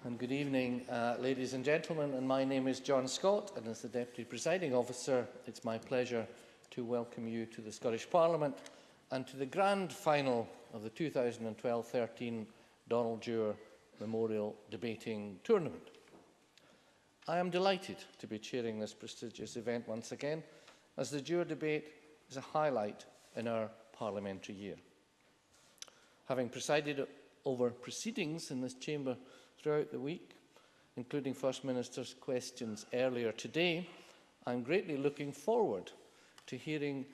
And good evening, ladies and gentlemen. And my name is John Scott, and as the Deputy Presiding Officer, it's my pleasure to welcome you to the Scottish Parliament and to the grand final of the 2012-13 Donald-Dewar Memorial Debating Tournament. I am delighted to be chairing this prestigious event once again, as the Dewar debate is a highlight in our parliamentary year. Having presided over proceedings in this chamber throughout the week, including First Minister's questions earlier today, I am greatly looking forward to hearing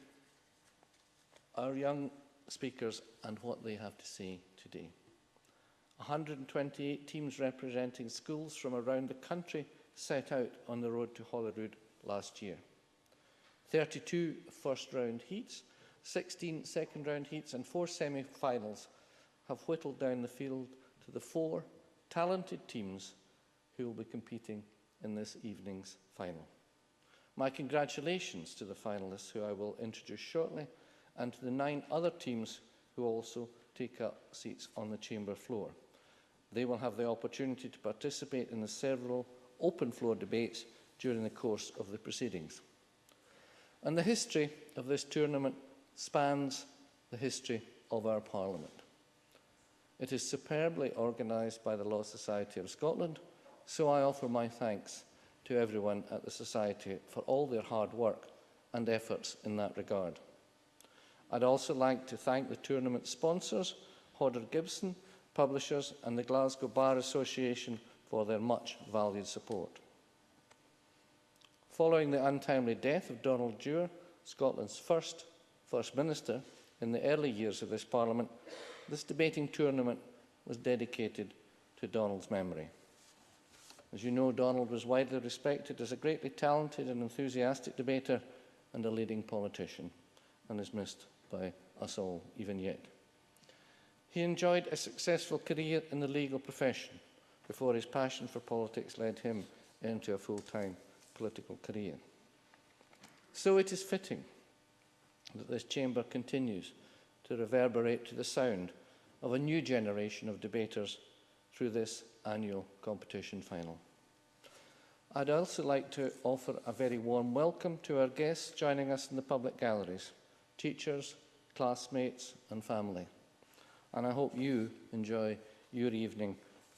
our young speakers and what they have to say today. 128 teams representing schools from around the country set out on the road to Holyrood last year. 32 first-round heats, 16 second-round heats and 4 semi-finals have whittled down the field to the 4 talented teams who will be competing in this evening's final. My congratulations to the finalists, who I will introduce shortly, and to the 9 other teams who also take up seats on the chamber floor. They will have the opportunity to participate in the several open floor debates during the course of the proceedings. And the history of this tournament spans the history of our Parliament. It is superbly organised by the Law Society of Scotland, so I offer my thanks to everyone at the Society for all their hard work and efforts in that regard. I'd also like to thank the tournament sponsors, Hodder Gibson, publishers and the Glasgow Bar Association for their much valued support. Following the untimely death of Donald-Dewar, Scotland's First Minister, in the early years of this Parliament, this debating tournament was dedicated to Donald's memory. As you know, Donald was widely respected as a greatly talented and enthusiastic debater and a leading politician, and is missed by us all even yet. He enjoyed a successful career in the legal profession before his passion for politics led him into a full-time political career. So it is fitting that this chamber continues to reverberate to the sound of a new generation of debaters through this annual competition final. I'd also like to offer a very warm welcome to our guests joining us in the public galleries, teachers, classmates and family. And I hope you enjoy your evening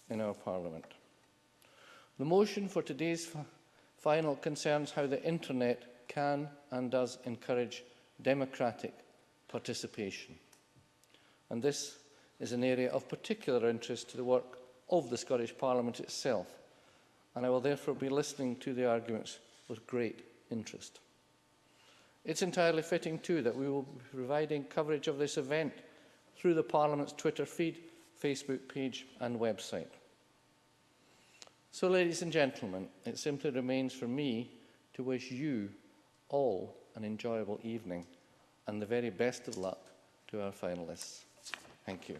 in our Parliament. The motion for today's final concerns how the internet can and does encourage democratic participation. And this is an area of particular interest to the work of the Scottish Parliament itself, and I will therefore be listening to the arguments with great interest. It's entirely fitting too that we will be providing coverage of this event through the Parliament's Twitter feed, Facebook page and website. So, ladies and gentlemen, it simply remains for me to wish you all an enjoyable evening and the very best of luck to our finalists. Thank you.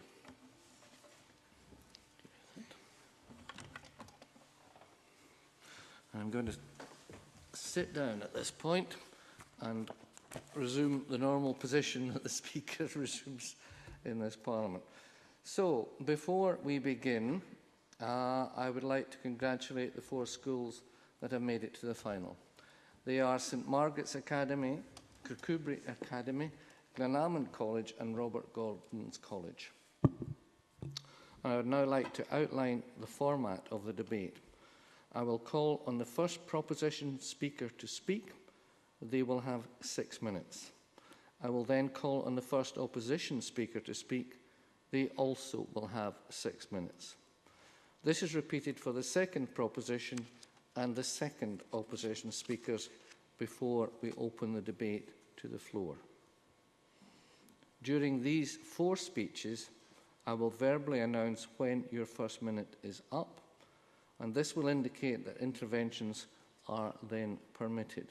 I'm going to sit down at this point and resume the normal position that the Speaker resumes in this Parliament. So, before we begin, I would like to congratulate the 4 schools that have made it to the final. They are St Margaret's Academy, Kirkcudbright Academy, Glenalmond College and Robert Gordon's College. I would now like to outline the format of the debate. I will call on the first proposition speaker to speak. They will have 6 minutes. I will then call on the first opposition speaker to speak. They also will have 6 minutes. This is repeated for the second proposition and the second opposition speakers before we open the debate to the floor. During these 4 speeches, I will verbally announce when your first minute is up, and this will indicate that interventions are then permitted.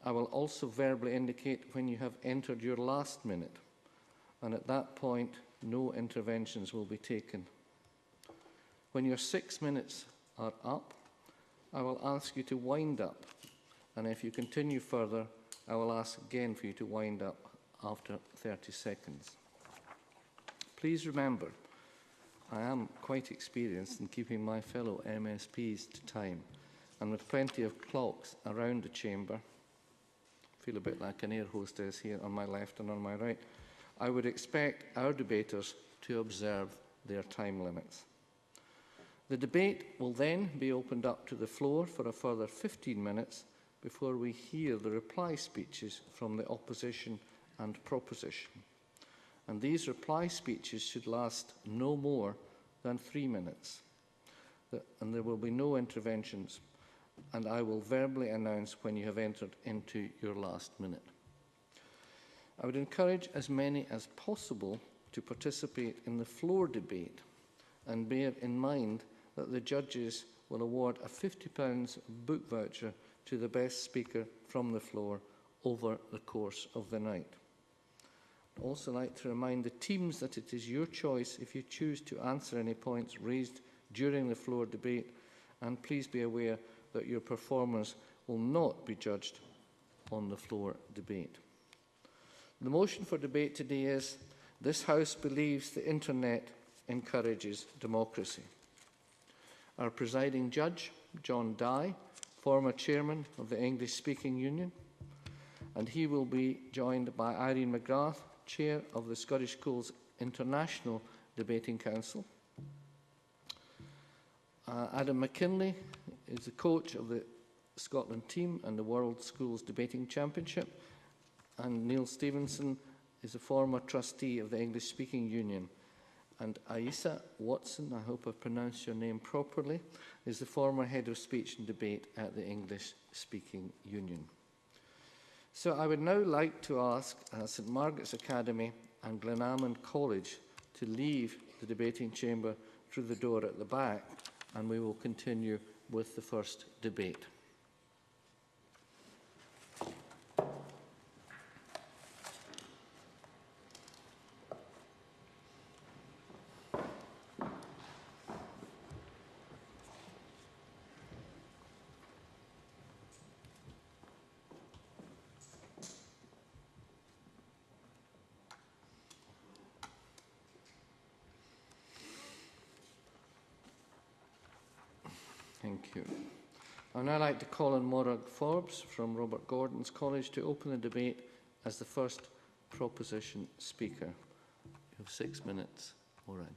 I will also verbally indicate when you have entered your last minute, and at that point, no interventions will be taken. When your 6 minutes are up, I will ask you to wind up, and if you continue further, I will ask again for you to wind up after 30 seconds. Please remember I am quite experienced in keeping my fellow MSPs to time, and with plenty of clocks around the chamber, I feel a bit like an air hostess here on my left and on my right, I would expect our debaters to observe their time limits. The debate will then be opened up to the floor for a further 15 minutes before we hear the reply speeches from the opposition and proposition. And these reply speeches should last no more than 3 minutes. And there will be no interventions, and I will verbally announce when you have entered into your last minute. I would encourage as many as possible to participate in the floor debate, and bear in mind that the judges will award a £50 book voucher to the best speaker from the floor over the course of the night. I'd also like to remind the teams that it is your choice if you choose to answer any points raised during the floor debate, and please be aware that your performance will not be judged on the floor debate. The motion for debate today is: this House believes the Internet encourages democracy. Our presiding judge, John Dye, former chairman of the English-speaking Union, and he will be joined by Irene McGrath, chair of the Scottish Schools International Debating Council. Adam McKinlay is the coach of the Scotland team and the World Schools Debating Championship, and Neil Stevenson is a former trustee of the English-speaking Union. And Aisa Watson, I hope I've pronounced your name properly, is the former head of speech and debate at the English-speaking Union. So I would now like to ask St Margaret's Academy and Glenalmond College to leave the debating chamber through the door at the back, and we will continue with the first debate. Thank you. I'd now like to call on Morag Forbes from Robert Gordon's College to open the debate as the first proposition speaker. You have 6 minutes, Morag.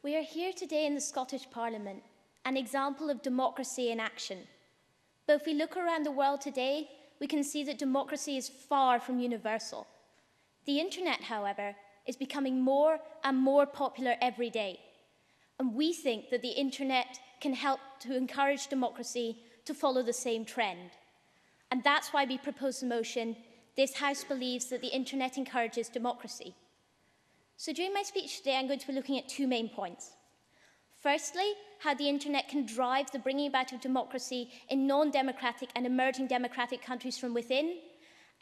We are here today in the Scottish Parliament, an example of democracy in action. But if we look around the world today, we can see that democracy is far from universal. The internet, however, is becoming more and more popular every day. And we think that the internet can help to encourage democracy to follow the same trend. And that's why we propose the motion, this House believes that the internet encourages democracy. So during my speech today, I'm going to be looking at 2 main points. Firstly, how the internet can drive the bringing about of democracy in non-democratic and emerging democratic countries from within.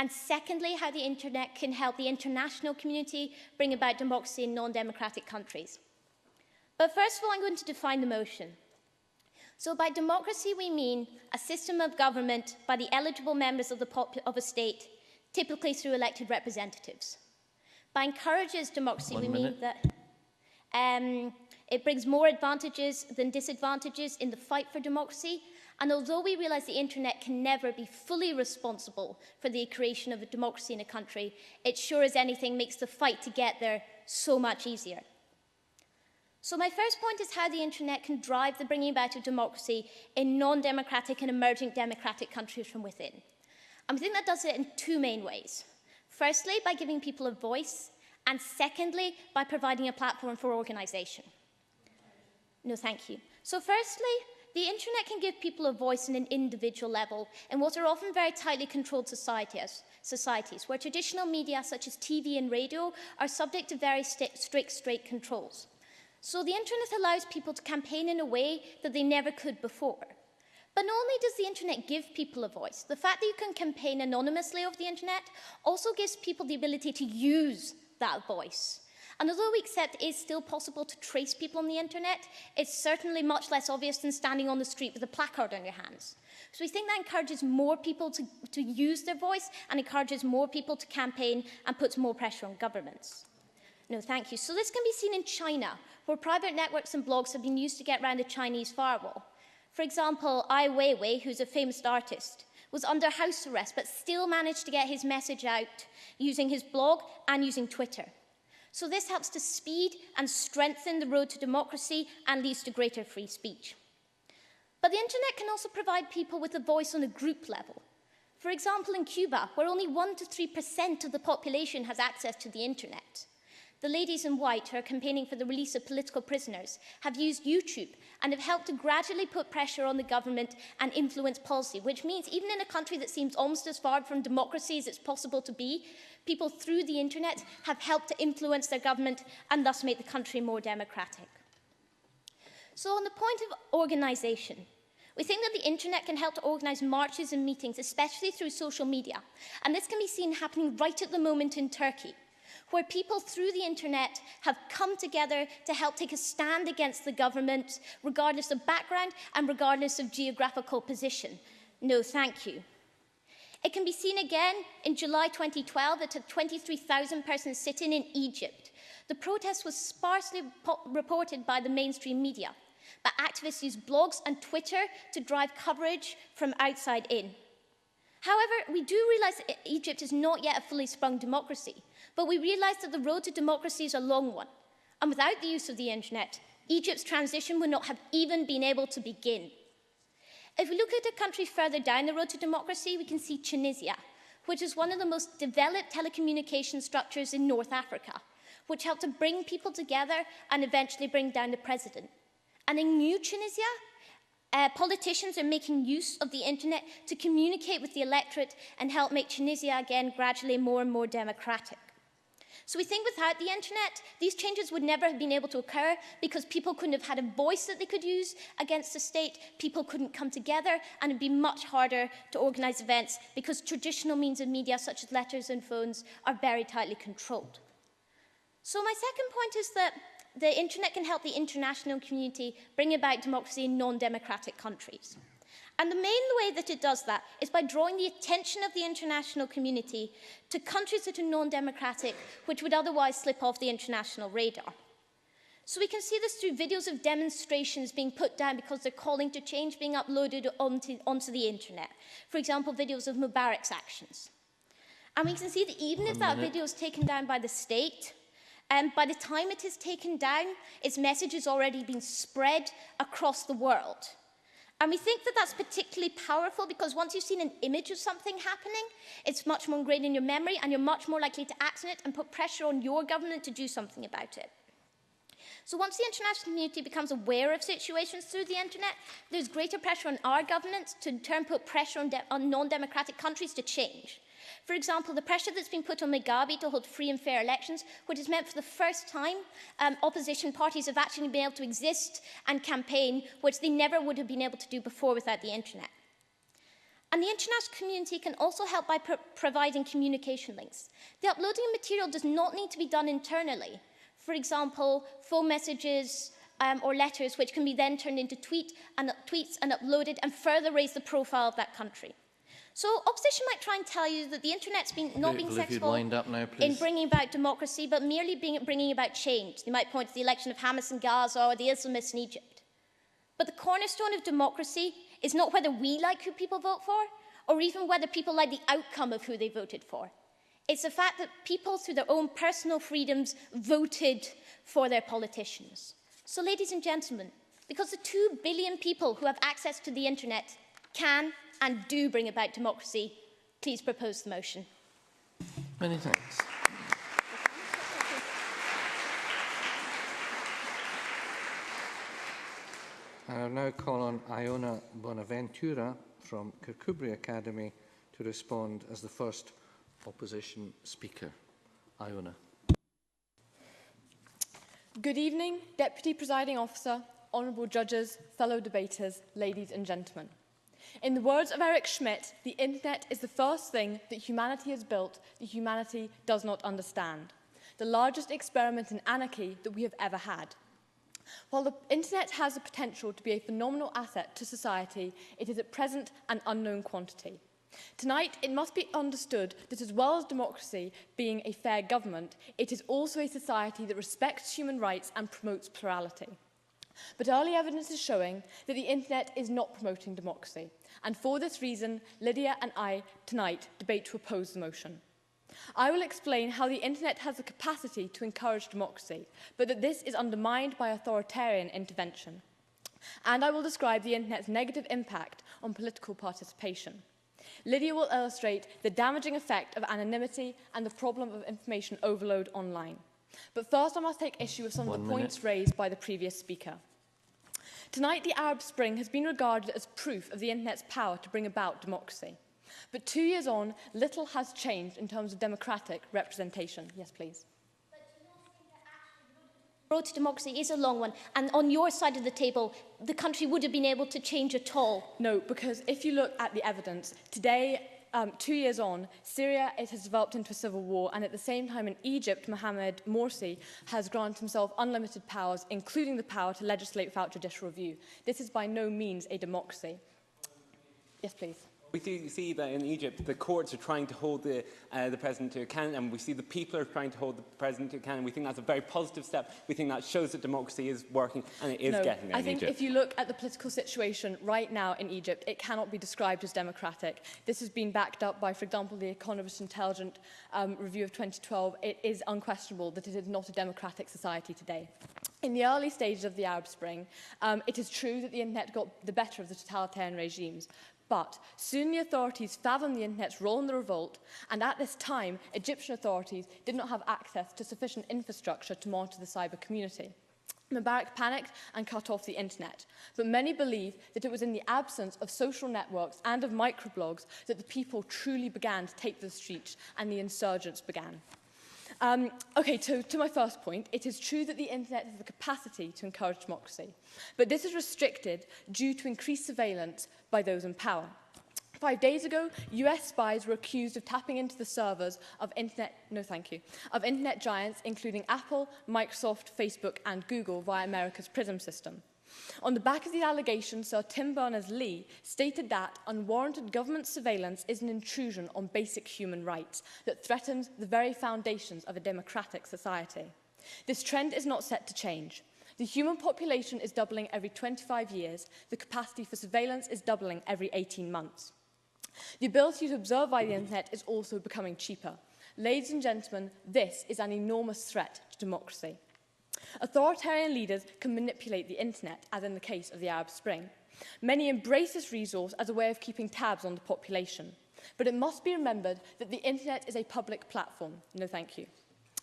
And secondly, how the internet can help the international community bring about democracy in non-democratic countries. But first of all, I'm going to define the motion. So by democracy, we mean a system of government by the eligible members of a state, typically through elected representatives. By encourages democracy, we mean that it brings more advantages than disadvantages in the fight for democracy. And although we realise the internet can never be fully responsible for the creation of a democracy in a country, it sure as anything makes the fight to get there so much easier. So my first point is how the internet can drive the bringing about of democracy in non-democratic and emerging democratic countries from within. And we think that does it in 2 main ways. Firstly, by giving people a voice, and secondly, by providing a platform for organisation. No, thank you. So firstly, the internet can give people a voice on an individual level in what are often very tightly controlled societies, where traditional media such as TV and radio are subject to very strict state controls. So the internet allows people to campaign in a way that they never could before. But not only does the internet give people a voice, the fact that you can campaign anonymously over the internet also gives people the ability to use that voice. And although we accept it is still possible to trace people on the internet, it's certainly much less obvious than standing on the street with a placard on your hands. So we think that encourages more people to use their voice and encourages more people to campaign and puts more pressure on governments. No, thank you. So this can be seen in China, where private networks and blogs have been used to get around the Chinese firewall. For example, Ai Weiwei, who's a famous artist, was under house arrest but still managed to get his message out using his blog and using Twitter. So this helps to speed and strengthen the road to democracy and leads to greater free speech. But the internet can also provide people with a voice on a group level. For example, in Cuba, where only 1 to 3% of the population has access to the internet, the ladies in white who are campaigning for the release of political prisoners have used YouTube and have helped to gradually put pressure on the government and influence policy, which means even in a country that seems almost as far from democracy as it's possible to be, people through the internet have helped to influence their government and thus make the country more democratic. So on the point of organisation, we think that the internet can help to organise marches and meetings, especially through social media. And this can be seen happening right at the moment in Turkey, where people through the internet have come together to help take a stand against the government, regardless of background and regardless of geographical position. No, thank you. It can be seen again in July 2012 at a 23,000-person sit-in in Egypt. The protest was sparsely reported by the mainstream media, but activists used blogs and Twitter to drive coverage from outside in. However, we do realise that Egypt is not yet a fully sprung democracy, but we realise that the road to democracy is a long one. And without the use of the internet, Egypt's transition would not have even been able to begin. If we look at a country further down the road to democracy, we can see Tunisia, which is one of the most developed telecommunication structures in North Africa, which helped to bring people together and eventually bring down the president. And in New Tunisia, politicians are making use of the internet to communicate with the electorate and help make Tunisia again gradually more and more democratic. So we think without the internet, these changes would never have been able to occur because people couldn't have had a voice that they could use against the state, people couldn't come together, and it'd be much harder to organise events because traditional means of media, such as letters and phones, are very tightly controlled. So my second point is that the internet can help the international community bring about democracy in non-democratic countries. And the main way that it does that is by drawing the attention of the international community to countries that are non-democratic, which would otherwise slip off the international radar. So we can see this through videos of demonstrations being put down because they're calling to change being uploaded onto the internet. For example, videos of Mubarak's actions. And we can see that even if that video is taken down by the state, by the time it is taken down, its message has already been spread across the world. And we think that that's particularly powerful because once you've seen an image of something happening, it's much more ingrained in your memory and you're much more likely to act on it and put pressure on your government to do something about it. So once the international community becomes aware of situations through the internet, there's greater pressure on our governments to in turn put pressure on non-democratic countries to change. For example, the pressure that's been put on Mugabe to hold free and fair elections, which has meant for the first time opposition parties have actually been able to exist and campaign, which they never would have been able to do before without the internet. And the international community can also help by providing communication links. The uploading of material does not need to be done internally. For example, phone messages or letters, which can be then turned into tweets and uploaded and further raise the profile of that country. So opposition might try and tell you that the internet's not being successful in bringing about democracy, but merely bringing about change. They might point to the election of Hamas in Gaza or the Islamists in Egypt. But the cornerstone of democracy is not whether we like who people vote for, or even whether people like the outcome of who they voted for. It's the fact that people, through their own personal freedoms, voted for their politicians. So, ladies and gentlemen, because the 2 billion people who have access to the internet can and do bring about democracy, please propose the motion. Many thanks. I'll now call on Iona Bonaventura from Kirkcudbright Academy to respond as the first opposition speaker. Iona. Good evening, Deputy Presiding Officer, honourable judges, fellow debaters, ladies and gentlemen. In the words of Eric Schmidt, the internet is the first thing that humanity has built that humanity does not understand. the largest experiment in anarchy that we have ever had. While the internet has the potential to be a phenomenal asset to society, it is at present an unknown quantity. Tonight, it must be understood that as well as democracy being a fair government, it is also a society that respects human rights and promotes plurality. But early evidence is showing that the internet is not promoting democracy, and for this reason, Lydia and I tonight debate to oppose the motion. I will explain how the internet has the capacity to encourage democracy, but that this is undermined by authoritarian intervention. And I will describe the internet's negative impact on political participation. Lydia will illustrate the damaging effect of anonymity and the problem of information overload online. But first, I must take issue with some of the points raised by the previous speaker. Tonight, the Arab Spring has been regarded as proof of the internet's power to bring about democracy. But 2 years on, little has changed in terms of democratic representation. Yes, please. But do you not think that actually the road to democracy is a long one, and on your side of the table, the country would have been able to change at all? No, because if you look at the evidence, today, 2 years on, Syria, it has developed into a civil war, and at the same time in Egypt, Mohamed Morsi has granted himself unlimited powers, including the power to legislate without judicial review. This is by no means a democracy. Yes, please. We see that in Egypt, the courts are trying to hold the president to account, and we see the people are trying to hold the president to account, and we think that's a very positive step. We think that shows that democracy is working, and it is getting there in Egypt. I think if you look at the political situation right now in Egypt, it cannot be described as democratic. This has been backed up by, for example, the Economist Intelligent Review of 2012. It is unquestionable that it is not a democratic society today. In the early stages of the Arab Spring, it is true that the internet got the better of the totalitarian regimes. But soon the authorities fathomed the internet's role in the revolt, and at this time, Egyptian authorities did not have access to sufficient infrastructure to monitor the cyber community. Mubarak panicked and cut off the internet, but many believe that it was in the absence of social networks and of microblogs that the people truly began to take to the streets and the insurgents began. To my first point, it is true that the internet has the capacity to encourage democracy, but this is restricted due to increased surveillance by those in power. 5 days ago, US spies were accused of tapping into the servers of internet giants, including Apple, Microsoft, Facebook, and Google via America's PRISM system. On the back of these allegations, Sir Tim Berners-Lee stated that unwarranted government surveillance is an intrusion on basic human rights that threatens the very foundations of a democratic society. This trend is not set to change. The human population is doubling every 25 years. The capacity for surveillance is doubling every 18 months. The ability to observe via the internet is also becoming cheaper. Ladies and gentlemen, this is an enormous threat to democracy. Authoritarian leaders can manipulate the internet, as in the case of the Arab Spring. Many embrace this resource as a way of keeping tabs on the population. But it must be remembered that the internet is a public platform. No, thank you.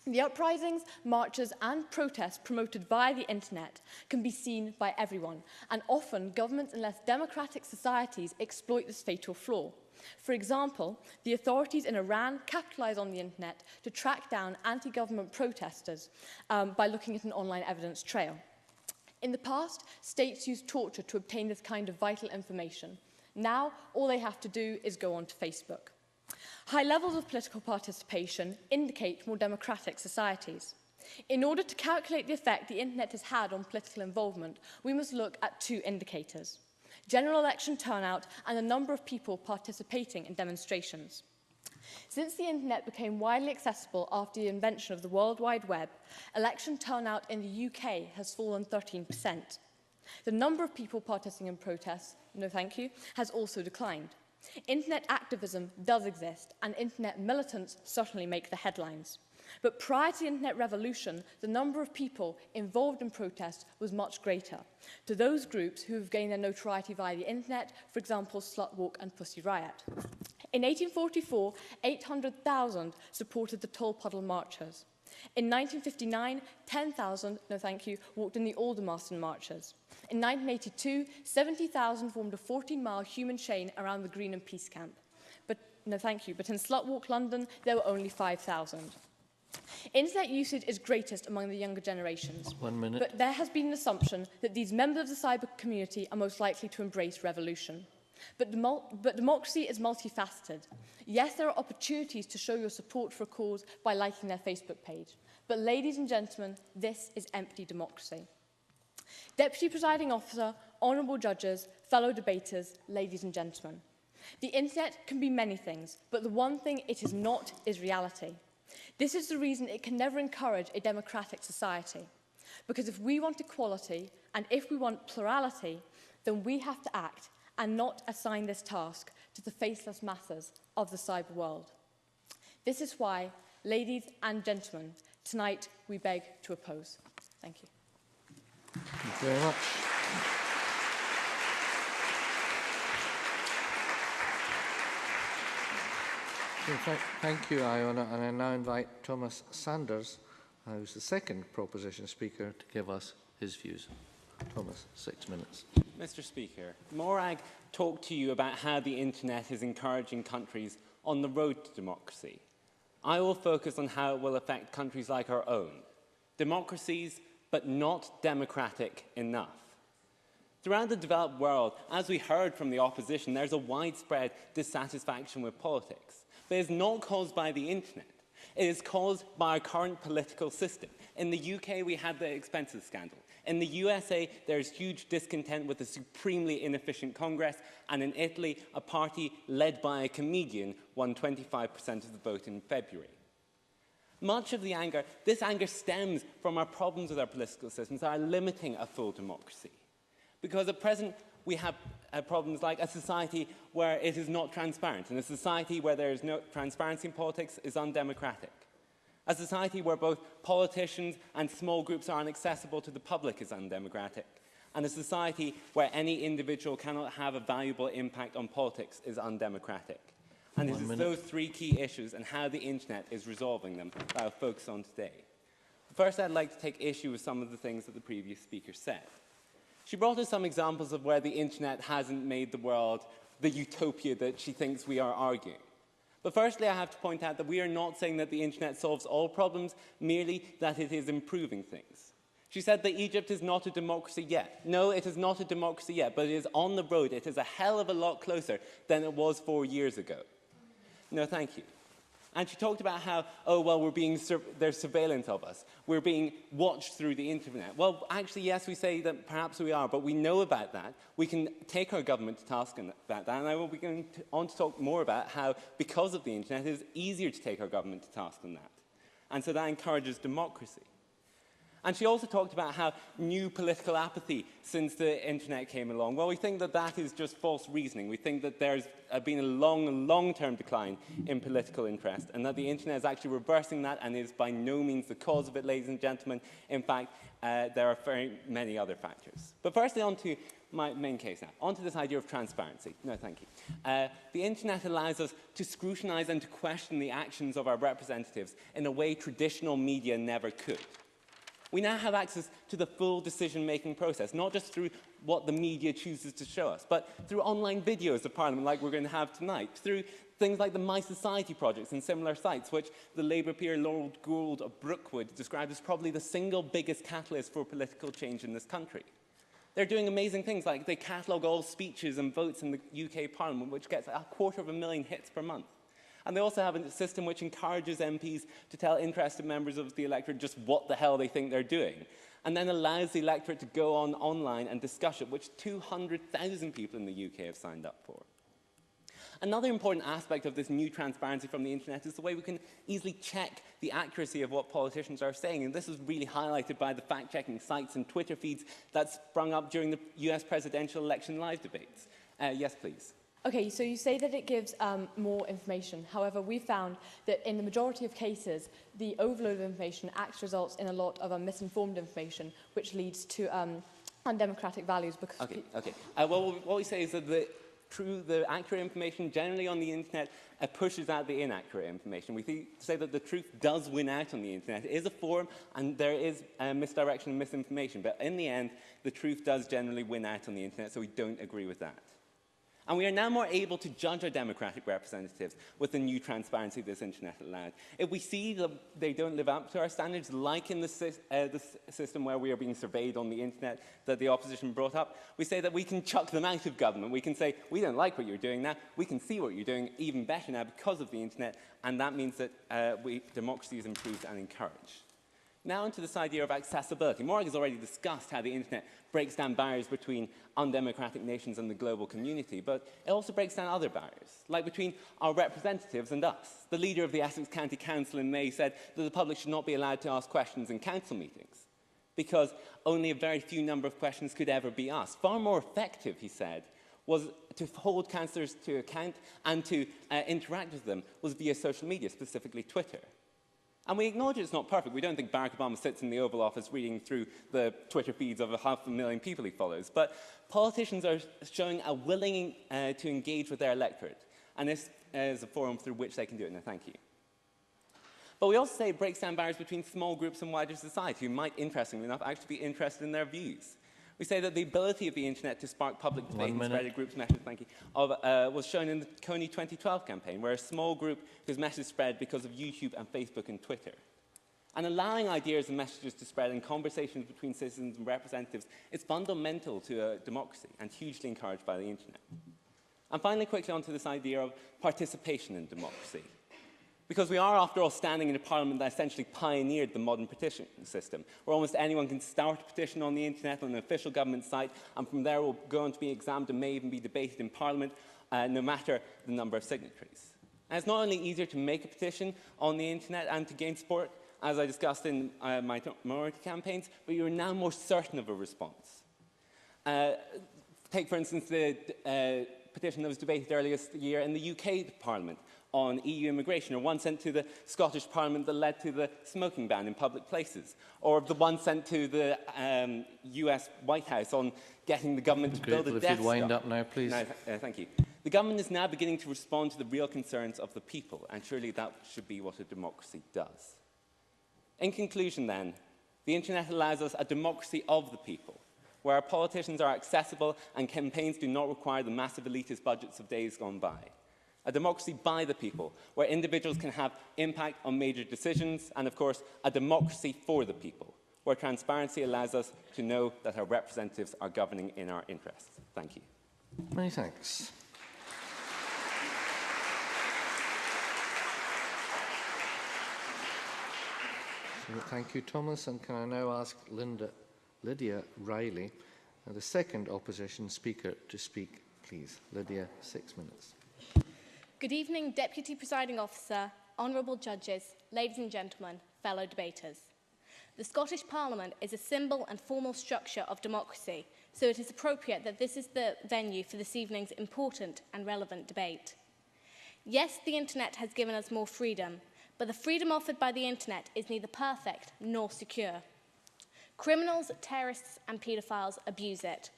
The uprisings, marches, and protests promoted via the internet can be seen by everyone, and often governments in less democratic societies exploit this fatal flaw. For example, the authorities in Iran capitalize on the internet to track down anti-government protesters by looking at an online evidence trail. In the past, states used torture to obtain this kind of vital information. Now, all they have to do is go onto Facebook. High levels of political participation indicate more democratic societies. In order to calculate the effect the internet has had on political involvement, we must look at two indicators: general election turnout and the number of people participating in demonstrations. Since the internet became widely accessible after the invention of the World Wide Web, election turnout in the UK has fallen 13%. The number of people participating in protests, no thank you, has also declined. Internet activism does exist, and internet militants certainly make the headlines. But prior to the internet revolution, the number of people involved in protests was much greater. To those groups who have gained their notoriety via the internet, for example, Slutwalk and Pussy Riot. In 1844, 800,000 supported the Tolpuddle marchers. In 1959, 10,000, no thank you, walked in the Aldermaston marches. In 1982, 70,000 formed a 14-mile human chain around the Green and Peace camp. But no thank you, but in Slutwalk, London, there were only 5,000. Internet usage is greatest among the younger generations. 1 minute. But there has been an assumption that these members of the cyber community are most likely to embrace revolution. But democracy is multifaceted. Yes, there are opportunities to show your support for a cause by liking their Facebook page. But ladies and gentlemen, this is empty democracy. Deputy Presiding Officer, honourable judges, fellow debaters, ladies and gentlemen. The internet can be many things, but the one thing it is not is reality. This is the reason it can never encourage a democratic society. Because if we want equality and if we want plurality, then we have to act and not assign this task to the faceless masses of the cyber world. This is why, ladies and gentlemen, tonight we beg to oppose. Thank you. Thank you very much. Thank you, Iona, and I now invite Thomas Sanders, who's the second proposition speaker, to give us his views. Thomas, 6 minutes. Mr. Speaker, Morag talked to you about how the internet is encouraging countries on the road to democracy. I will focus on how it will affect countries like our own. Democracies, but not democratic enough. Throughout the developed world, as we heard from the opposition, there's a widespread dissatisfaction with politics. But it's not caused by the internet. It is caused by our current political system. In the UK, we had the expenses scandal. In the USA, there's huge discontent with a supremely inefficient Congress. And in Italy, a party led by a comedian won 25% of the vote in February. Much of this anger stems from our problems with our political systems that are limiting a full democracy. Because at present, we have problems like a society where it is not transparent, and a society where there is no transparency in politics is undemocratic. A society where both politicians and small groups are inaccessible to the public is undemocratic. And a society where any individual cannot have a valuable impact on politics is undemocratic. And it is those three key issues and how the internet is resolving them that I'll focus on today. First, I'd like to take issue with some of the things that the previous speaker said. She brought us some examples of where the internet hasn't made the world the utopia that she thinks we are arguing. But firstly, I have to point out that we are not saying that the internet solves all problems, merely that it is improving things. She said that Egypt is not a democracy yet. No, it is not a democracy yet, but it is on the road. It is a hell of a lot closer than it was 4 years ago. No, thank you. And she talked about how, oh, well, there's surveillance of us. We're being watched through the internet. Well, actually, yes, we say that perhaps we are, but we know about that. We can take our government to task about that, and I will be going on to talk more about how, because of the internet, it is easier to take our government to task than that. And so that encourages democracy. And she also talked about how new political apathy since the internet came along. Well, we think that that is just false reasoning. We think that there's been a long-term decline in political interest, and that the internet is actually reversing that and is by no means the cause of it, ladies and gentlemen. In fact, there are very many other factors. But firstly, on to my main case now, on to this idea of transparency. No, thank you. The internet allows us to scrutinise and to question the actions of our representatives in a way traditional media never could. We now have access to the full decision-making process, not just through what the media chooses to show us, but through online videos of Parliament like we're going to have tonight, through things like the My Society projects and similar sites, which the Labour peer Lord Gould of Brookwood described as probably the single biggest catalyst for political change in this country. They're doing amazing things like they catalogue all speeches and votes in the UK Parliament, which gets 250,000 hits per month. And they also have a system which encourages MPs to tell interested members of the electorate just what the hell they think they're doing, and then allows the electorate to go online and discuss it, which 200,000 people in the UK have signed up for. Another important aspect of this new transparency from the internet is the way we can easily check the accuracy of what politicians are saying. And this is really highlighted by the fact-checking sites and Twitter feeds that sprung up during the US presidential election live debates. Yes, please. Okay, so you say that it gives more information. However, we found that in the majority of cases, the overload of information actually results in a lot of misinformed information, which leads to undemocratic values. Because Well, what we say is that the accurate information generally on the internet pushes out the inaccurate information. We say that the truth does win out on the internet. It is a forum, and there is misdirection and misinformation. But in the end, the truth does generally win out on the internet, so we don't agree with that. And we are now more able to judge our democratic representatives with the new transparency this internet allowed. If we see that they don't live up to our standards, like in the system where we are being surveyed on the internet that the opposition brought up, we say that we can chuck them out of government. We can say, we don't like what you're doing now. We can see what you're doing even better now because of the internet. And that means that democracy is improved and encouraged. Now onto this idea of accessibility. Morag has already discussed how the internet breaks down barriers between undemocratic nations and the global community, but it also breaks down other barriers, like between our representatives and us. The leader of the Essex County Council in May said that the public should not be allowed to ask questions in council meetings, because only a very few number of questions could ever be asked. Far more effective, he said, was to hold councillors to account and to interact with them was via social media, specifically Twitter. And we acknowledge it's not perfect. We don't think Barack Obama sits in the Oval Office reading through the Twitter feeds of 500,000 people he follows. But politicians are showing a willing to engage with their electorate. And this is a forum through which they can do it. Now, thank you. But we also say it breaks down barriers between small groups and wider society who might, interestingly enough, actually be interested in their views. We say that the ability of the internet to spark public debate and spread a group's message, was shown in the Coney 2012 campaign, where a small group whose message spread because of YouTube and Facebook and Twitter. And allowing ideas and messages to spread in conversations between citizens and representatives is fundamental to a democracy and hugely encouraged by the internet. And finally, quickly onto this idea of participation in democracy. Because we are, after all, standing in a parliament that essentially pioneered the modern petition system, where almost anyone can start a petition on the internet on an official government site, and from there will go on to be examined and may even be debated in parliament, no matter the number of signatories. And it's not only easier to make a petition on the internet and to gain support, as I discussed in my minority campaigns, but you're now more certain of a response. Take, for instance, the petition that was debated earlier this year in the UK Parliament on EU immigration, or one sent to the Scottish Parliament that led to the smoking ban in public places, or the one sent to the US White House on getting the government to build a Death Star. If you'd wind up now, please. No, thank you. The government is now beginning to respond to the real concerns of the people, and surely that should be what a democracy does. In conclusion, then, the internet allows us a democracy of the people, where our politicians are accessible and campaigns do not require the massive elitist budgets of days gone by. A democracy by the people, where individuals can have impact on major decisions, and of course, a democracy for the people, where transparency allows us to know that our representatives are governing in our interests. Thank you. Many thanks. Thank you, Thomas. And can I now ask Lydia Riley, the second opposition speaker, to speak, please. Lydia, 6 minutes. Good evening, Deputy Presiding Officer, honourable judges, ladies and gentlemen, fellow debaters. The Scottish Parliament is a symbol and formal structure of democracy, so it is appropriate that this is the venue for this evening's important and relevant debate. Yes, the internet has given us more freedom, but the freedom offered by the internet is neither perfect nor secure. Criminals, terrorists and paedophiles abuse it.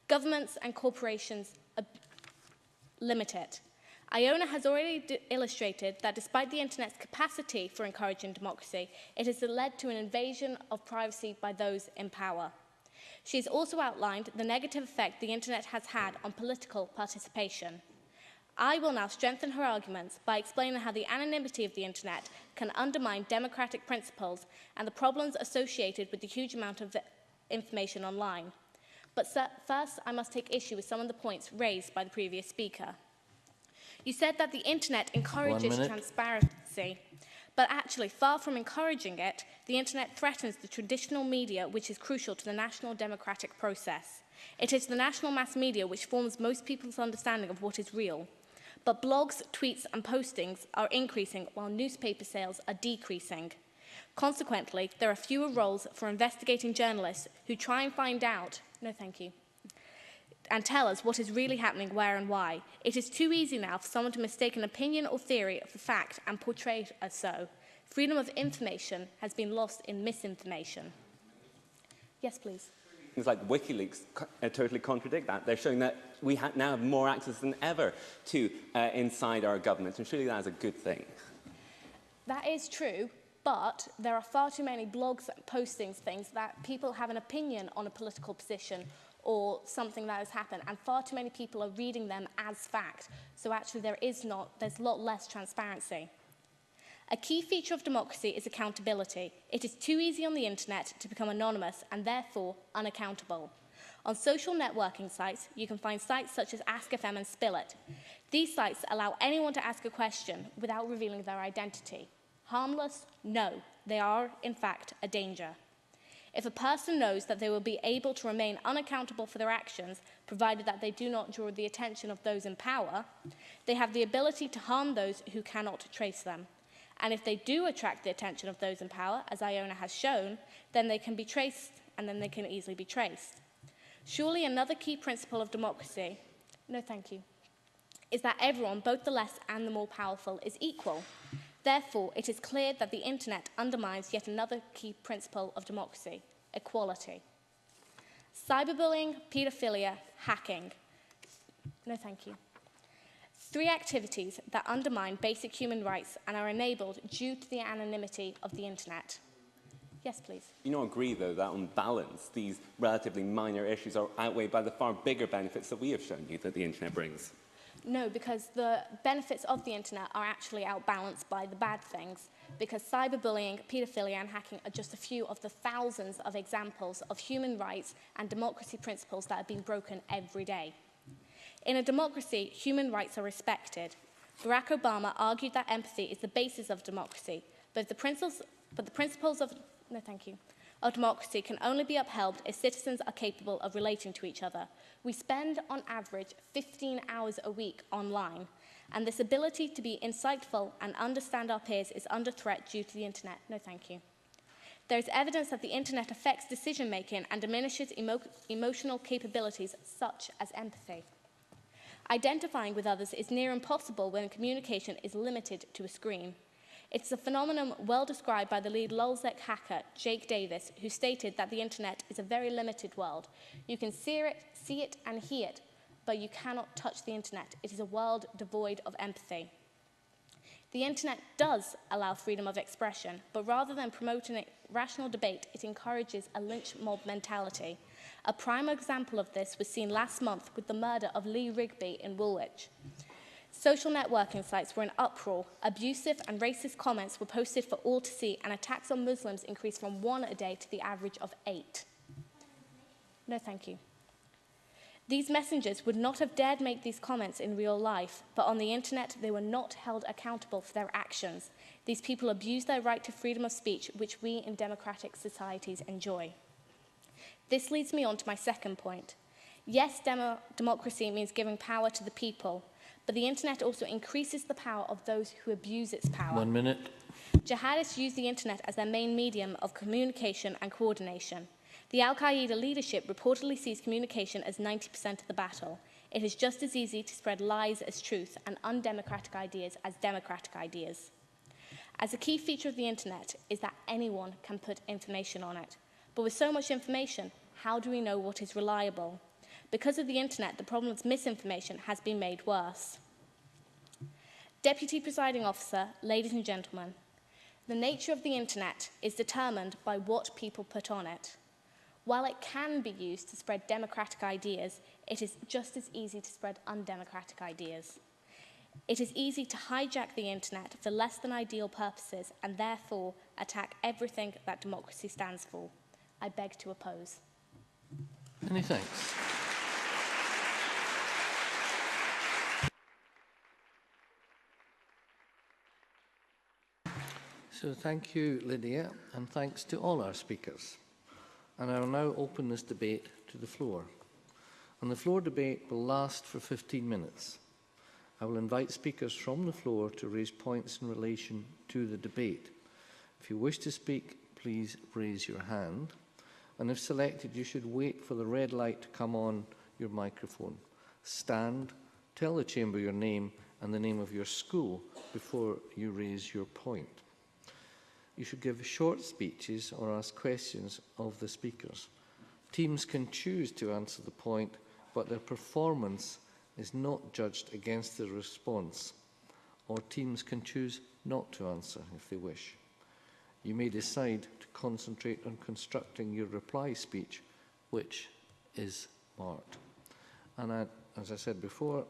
Governments and corporations limit it. Iona has already illustrated that despite the internet's capacity for encouraging democracy, it has led to an invasion of privacy by those in power. She has also outlined the negative effect the internet has had on political participation. I will now strengthen her arguments by explaining how the anonymity of the internet can undermine democratic principles and the problems associated with the huge amount of information online. But first, I must take issue with some of the points raised by the previous speaker. You said that the internet encourages transparency, but actually, far from encouraging it, the internet threatens the traditional media, which is crucial to the national democratic process. It is the national mass media which forms most people's understanding of what is real. But blogs, tweets and postings are increasing while newspaper sales are decreasing. Consequently, there are fewer roles for investigating journalists who try and find out, and tell us what is really happening where and why. It is too easy now for someone to mistake an opinion or theory of the fact and portray it as so. Freedom of information has been lost in misinformation. Yes, please. Things like WikiLeaks totally contradict that. They're showing that we now have more access than ever to inside our government, and surely that is a good thing. That is true, but there are far too many blogs, postings, things that people have an opinion on a political position or something that has happened, and far too many people are reading them as fact. So actually there's a lot less transparency. A key feature of democracy is accountability. It is too easy on the internet to become anonymous and therefore unaccountable. On social networking sites, you can find sites such as Ask.fm and Spillit. These sites allow anyone to ask a question without revealing their identity. Harmless? No. they are, in fact, a danger. If a person knows that they will be able to remain unaccountable for their actions, provided that they do not draw the attention of those in power, they have the ability to harm those who cannot trace them. And if they do attract the attention of those in power, as Iona has shown, then they can be traced, and then they can easily be traced. Surely another key principle of democracy, is that everyone, both the less and the more powerful, is equal. Therefore, it is clear that the internet undermines yet another key principle of democracy, equality. Cyberbullying, paedophilia, hacking. Three activities that undermine basic human rights and are enabled due to the anonymity of the internet. Yes, please. You don't agree, though, that on balance, these relatively minor issues are outweighed by the far bigger benefits that we have shown you that the internet brings? No, because the benefits of the internet are actually outbalanced by the bad things, because cyberbullying, paedophilia and hacking are just a few of the thousands of examples of human rights and democracy principles that are being broken every day. In a democracy, human rights are respected. Barack Obama argued that empathy is the basis of democracy, but the principles of democracy can only be upheld if citizens are capable of relating to each other. We spend, on average, 15 hours a week online, and this ability to be insightful and understand our peers is under threat due to the internet. There is evidence that the internet affects decision-making and diminishes emotional capabilities such as empathy. Identifying with others is near impossible when communication is limited to a screen. It's a phenomenon well described by the lead Lulzec hacker, Jake Davis, who stated that the internet is a very limited world. You can see it and hear it, but you cannot touch the internet. It is a world devoid of empathy. The internet does allow freedom of expression, but rather than promoting rational debate, it encourages a lynch mob mentality. A prime example of this was seen last month with the murder of Lee Rigby in Woolwich. Social networking sites were in uproar. Abusive and racist comments were posted for all to see, and attacks on Muslims increased from 1 a day to the average of 8. These messengers would not have dared make these comments in real life, but on the internet they were not held accountable for their actions. These people abused their right to freedom of speech, which we in democratic societies enjoy. This leads me on to my second point. Yes, democracy means giving power to the people, but the internet also increases the power of those who abuse its power. 1 minute. Jihadists use the internet as their main medium of communication and coordination. The Al-Qaeda leadership reportedly sees communication as 90% of the battle. It is just as easy to spread lies as truth and undemocratic ideas as democratic ideas. As a key feature of the internet is that anyone can put information on it. But with so much information, how do we know what is reliable? Because of the internet, the problem of misinformation has been made worse. Deputy Presiding Officer, ladies and gentlemen, the nature of the internet is determined by what people put on it. While it can be used to spread democratic ideas, it is just as easy to spread undemocratic ideas. It is easy to hijack the internet for less than ideal purposes and therefore attack everything that democracy stands for. I beg to oppose. Many thanks. So thank you, Lydia, and thanks to all our speakers. And I will now open this debate to the floor. And the floor debate will last for 15 minutes. I will invite speakers from the floor to raise points in relation to the debate. If you wish to speak, please raise your hand. And if selected, you should wait for the red light to come on your microphone. Stand, tell the chamber your name and the name of your school before you raise your point. You should give short speeches or ask questions of the speakers. Teams can choose to answer the point, but their performance is not judged against the response, or teams can choose not to answer if they wish. You may decide to concentrate on constructing your reply speech, which is marked. And as I said before,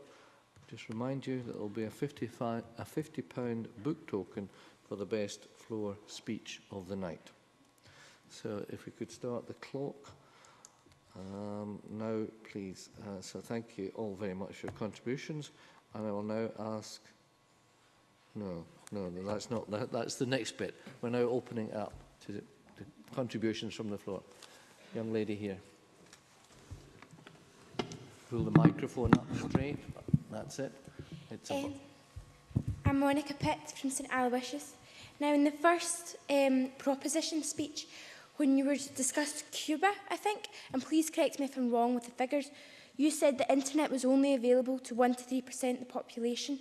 just remind you that there will be a £50 book token for the best floor speech of the night. So if we could start the clock now, please. So thank you all very much for your contributions. And I will now ask, no, No, that's not. That's the next bit. We're now opening it up to contributions from the floor. Young lady here. Pull the microphone up straight. That's it. I'm Monica Pitt from St Aloysius. Now, in the first proposition speech, when you were discussed Cuba, I think, and please correct me if I'm wrong with the figures, you said the internet was only available to 1 to 3% of the population.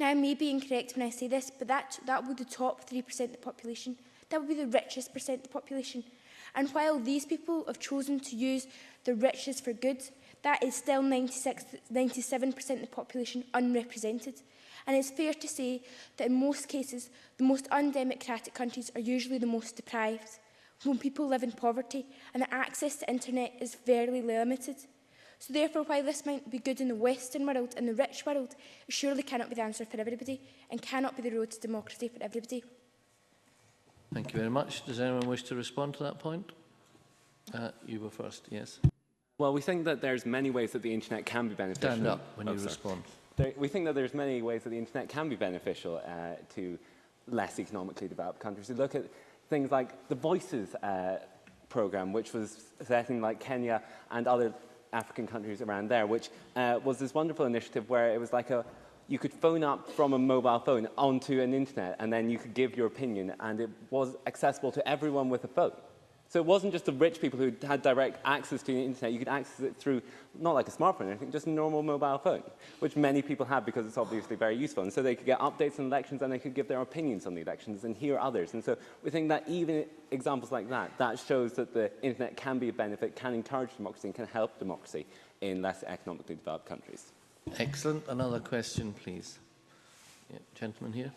Now, I may be incorrect when I say this, but that would be the top 3% of the population. That would be the richest percent of the population. And while these people have chosen to use the riches for good, that is still 97% of the population unrepresented. And it's fair to say that in most cases, the most undemocratic countries are usually the most deprived, when people live in poverty and the access to internet is very limited. So therefore, while this might be good in the Western world and the rich world, it surely cannot be the answer for everybody and cannot be the road to democracy for everybody. Thank you very much. Does anyone wish to respond to that point? You were first, yes. Well, we think that there's many ways that the internet can be beneficial. Stand up when you respond. We think that there's many ways that the internet can be beneficial to less economically developed countries. We look at things like the Voices programme, which was set in like Kenya and other African countries around there, which was this wonderful initiative where it was like you could phone up from a mobile phone onto an internet and then you could give your opinion, and it was accessible to everyone with a phone. So it wasn't just the rich people who had direct access to the internet. You could access it through, not like a smartphone or anything, just a normal mobile phone, which many people have because it's obviously very useful. And so they could get updates on elections and they could give their opinions on the elections and hear others. And so we think that even examples like that shows that the internet can be a benefit, can encourage democracy and can help democracy in less economically developed countries. Excellent. Another question, please. Yeah, gentleman here.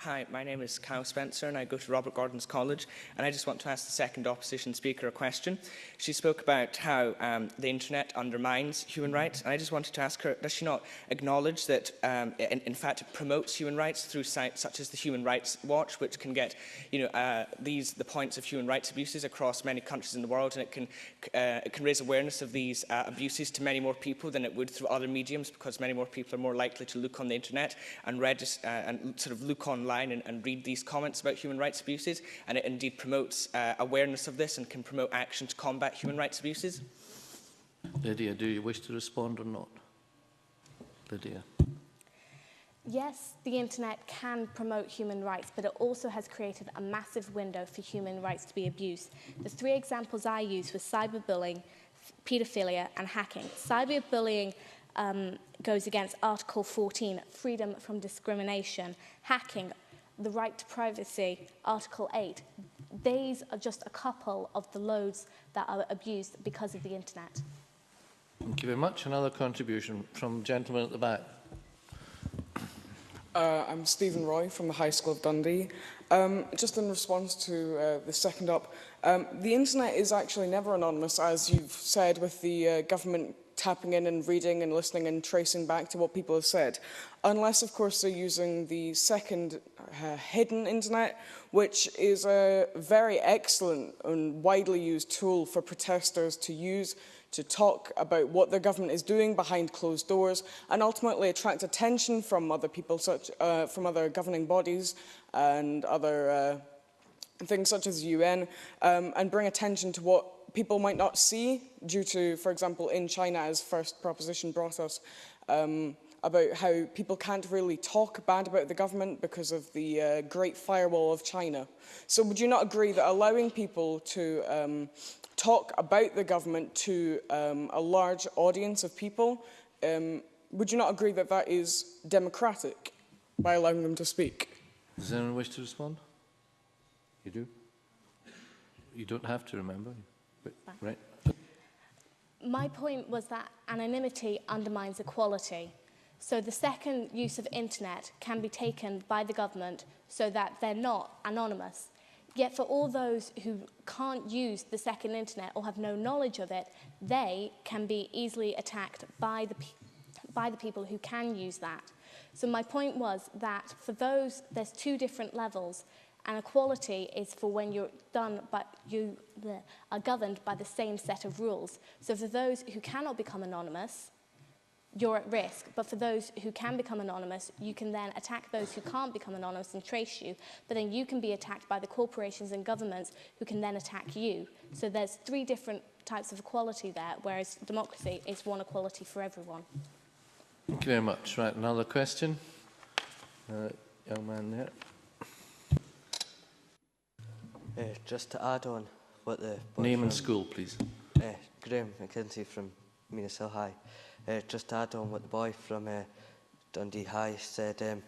Hi, my name is Kyle Spencer and I go to Robert Gordon's College, and I just want to ask the second opposition speaker a question. She spoke about how the internet undermines human rights, and I just wanted to ask her, does she not acknowledge that in fact it promotes human rights through sites such as the Human Rights Watch, which can get the points of human rights abuses across many countries in the world, and it can raise awareness of these abuses to many more people than it would through other mediums, because many more people are more likely to look on the internet and sort of look online and read these comments about human rights abuses, and it indeed promotes awareness of this and can promote action to combat human rights abuses. Lydia, do you wish to respond or not? Lydia. Yes, the internet can promote human rights, but it also has created a massive window for human rights to be abused. The three examples I used were cyberbullying, paedophilia and hacking. Cyberbullying goes against Article 14, freedom from discrimination. Hacking, the right to privacy, Article 8. These are just a couple of the loads that are abused because of the internet. Thank you very much. Another contribution from the gentleman at the back. I'm Stephen Roy from the High School of Dundee. Just in response to the second up, the internet is actually never anonymous, as you've said, with the government tapping in and reading and listening and tracing back to what people have said. Unless, of course, they're using the second hidden internet, which is a very excellent and widely used tool for protesters to use to talk about what their government is doing behind closed doors and ultimately attract attention from other people, from other governing bodies and other things such as the UN, and bring attention to what people might not see due to, for example, in China, as first proposition brought us, about how people can't really talk bad about the government because of the Great Firewall of China. So would you not agree that allowing people to talk about the government to a large audience of people, would you not agree that that is democratic by allowing them to speak? Does anyone wish to respond? You do? You don't have to remember. Right. My point was that anonymity undermines equality. So the second use of internet can be taken by the government so that they're not anonymous. Yet for all those who can't use the second internet or have no knowledge of it, they can be easily attacked by the people who can use that. So my point was that for those, there's two different levels. And equality is for when you're done, but you are governed by the same set of rules. So for those who cannot become anonymous, you're at risk. But for those who can become anonymous, you can then attack those who can't become anonymous and trace you, but then you can be attacked by the corporations and governments who can then attack you. So there's 3 different types of equality there, whereas democracy is one equality for everyone. Thank you very much. Right, another question. Young man there. Just to add on what the... Name and school, please. Graham McKenzie from Minas Hill High. Just to add on what the boy from Dundee High said,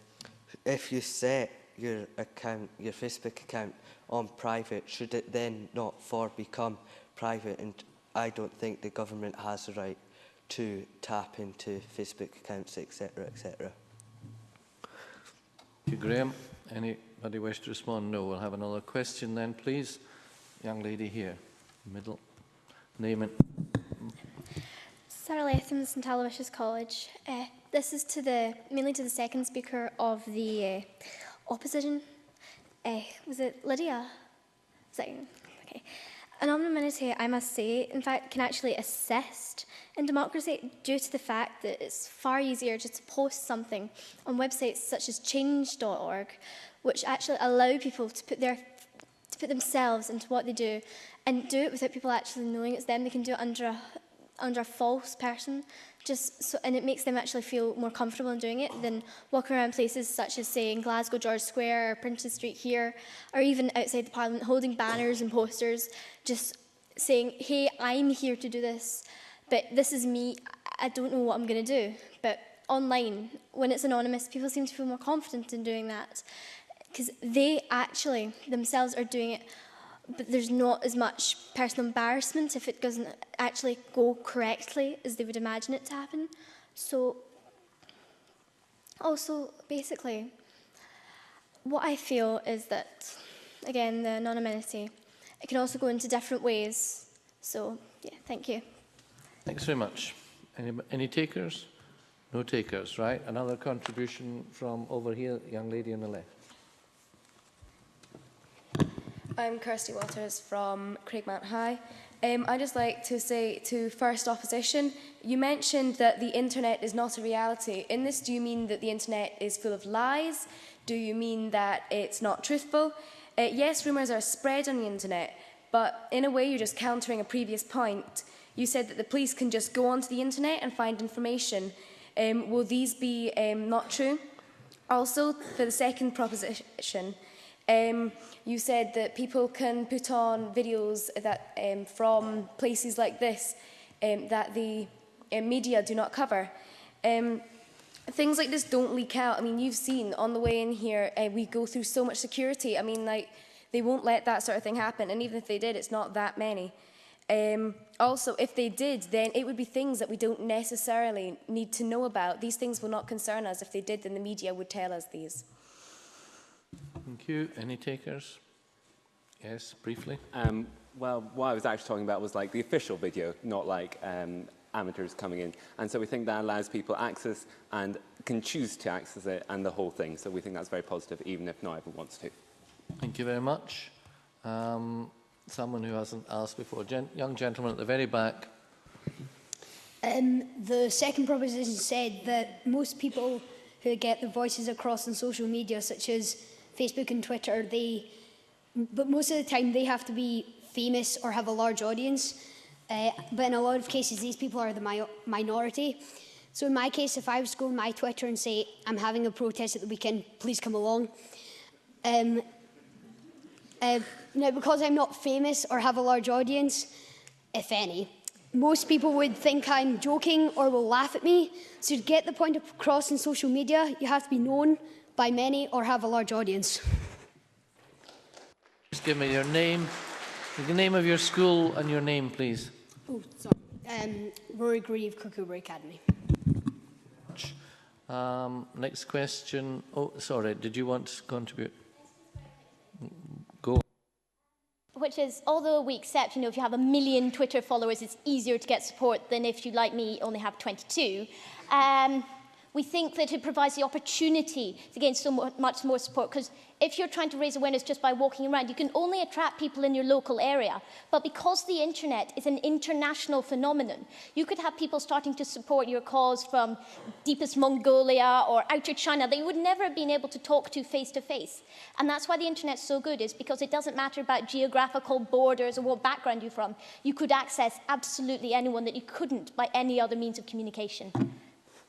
if you set your Facebook account on private, should it then not become private? And I don't think the government has the right to tap into Facebook accounts, etc., etc. Thank you, Graham. Anybody wish to respond? No. We'll have another question then, please. Young lady here, middle. Name it. Sarah Latham, St Aloysius College. This is mainly to the second speaker of the opposition. Was it Lydia? Okay. Anonymity, I must say, in fact, can actually assist in democracy due to the fact that it's far easier just to post something on websites such as change.org, which actually allow people to put themselves into what they do and do it without people actually knowing it's them. They can do it under a false person, and it makes them actually feel more comfortable in doing it than walking around places such as, say, in Glasgow, George Square, or Princes Street here, or even outside the Parliament, holding banners and posters, just saying, hey, I'm here to do this, but this is me, I don't know what I'm going to do. But online, when it's anonymous, people seem to feel more confident in doing that, because they actually themselves are doing it, but there's not as much personal embarrassment if it doesn't actually go correctly as they would imagine it to happen. So, also, basically, what I feel is that, again, the anonymity, it can also go into different ways. So, yeah, thank you. Thanks very much. Any takers? No takers, right? Another contribution from over here, young lady on the left. I'm Kirsty Waters from Craigmount High. I'd just like to say to First Opposition, you mentioned that the internet is not a reality. In this, do you mean that the internet is full of lies? Do you mean that it's not truthful? Yes, rumours are spread on the internet, but in a way you're just countering a previous point. You said that the police can just go onto the internet and find information. Will these be not true? Also, for the second proposition, you said that people can put on videos that from places like this that the media do not cover. Things like this don't leak out. I mean, you've seen on the way in here, we go through so much security. I mean, like, they won't let that sort of thing happen. And even if they did, it's not that many. Also, if they did, then it would be things that we don't necessarily need to know about. These things will not concern us. If they did, then the media would tell us these. Thank you. Any takers? Yes, briefly. Well, what I was actually talking about was like the official video, not like amateurs coming in. And so we think that allows people access and can choose to access it and the whole thing. So we think that's very positive, even if not everyone wants to. Thank you very much. Someone who hasn't asked before. Young gentleman at the very back. The second proposition said that most people who get their voices across on social media, such as Facebook and Twitter, but most of the time they have to be famous or have a large audience. But in a lot of cases, these people are the minority. So in my case, if I was to go on my Twitter and say, I'm having a protest at the weekend, please come along. Now, because I'm not famous or have a large audience, if any, most people would think I'm joking or will laugh at me. So to get the point across in social media, you have to be known by many or have a large audience. Just give me your name, the name of your school and your name, please. Oh, sorry. Rory Grieve, Kirkcudbright Academy. Next question. Oh, sorry, did you want to contribute? Go. Which is, although we accept, if you have 1 million Twitter followers, it's easier to get support than if you, like me, only have 22. We think that it provides the opportunity to gain so much more support, because if you're trying to raise awareness just by walking around, you can only attract people in your local area. But because the internet is an international phenomenon, you could have people starting to support your cause from deepest Mongolia or outer China that you would never have been able to talk to face to face. And that's why the internet's so good, is because it doesn't matter about geographical borders or what background you're from. You could access absolutely anyone that you couldn't by any other means of communication.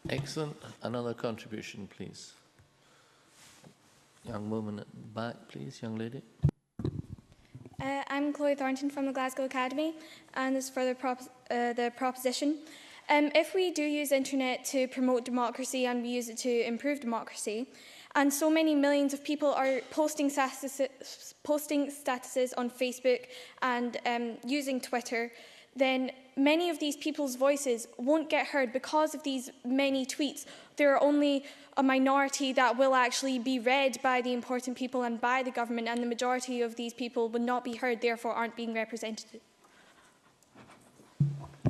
Excellent. Another contribution, please. Young woman at the back, please. Young lady. I'm Chloe Thornton from the Glasgow Academy, and this is for the proposition. If we do use the internet to promote democracy and we use it to improve democracy, and so many millions of people are posting statuses on Facebook and using Twitter, then many of these people's voices won't get heard because of these many tweets. There are only a minority that will actually be read by the important people and by the government, and the majority of these people will not be heard, therefore aren't being represented.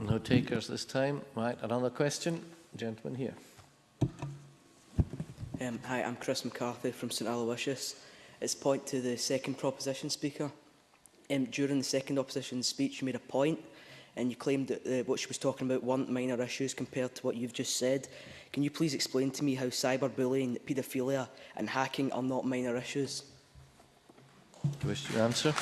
No takers this time. Right, another question. Gentleman here. Hi, I'm Chris McCarthy from St Aloysius. It's point to the second proposition speaker. During the second opposition speech, you made a point and you claimed that what she was talking about weren't minor issues compared to what you've just said. Can you please explain to me how cyberbullying, paedophilia and hacking are not minor issues? Do you wish to answer?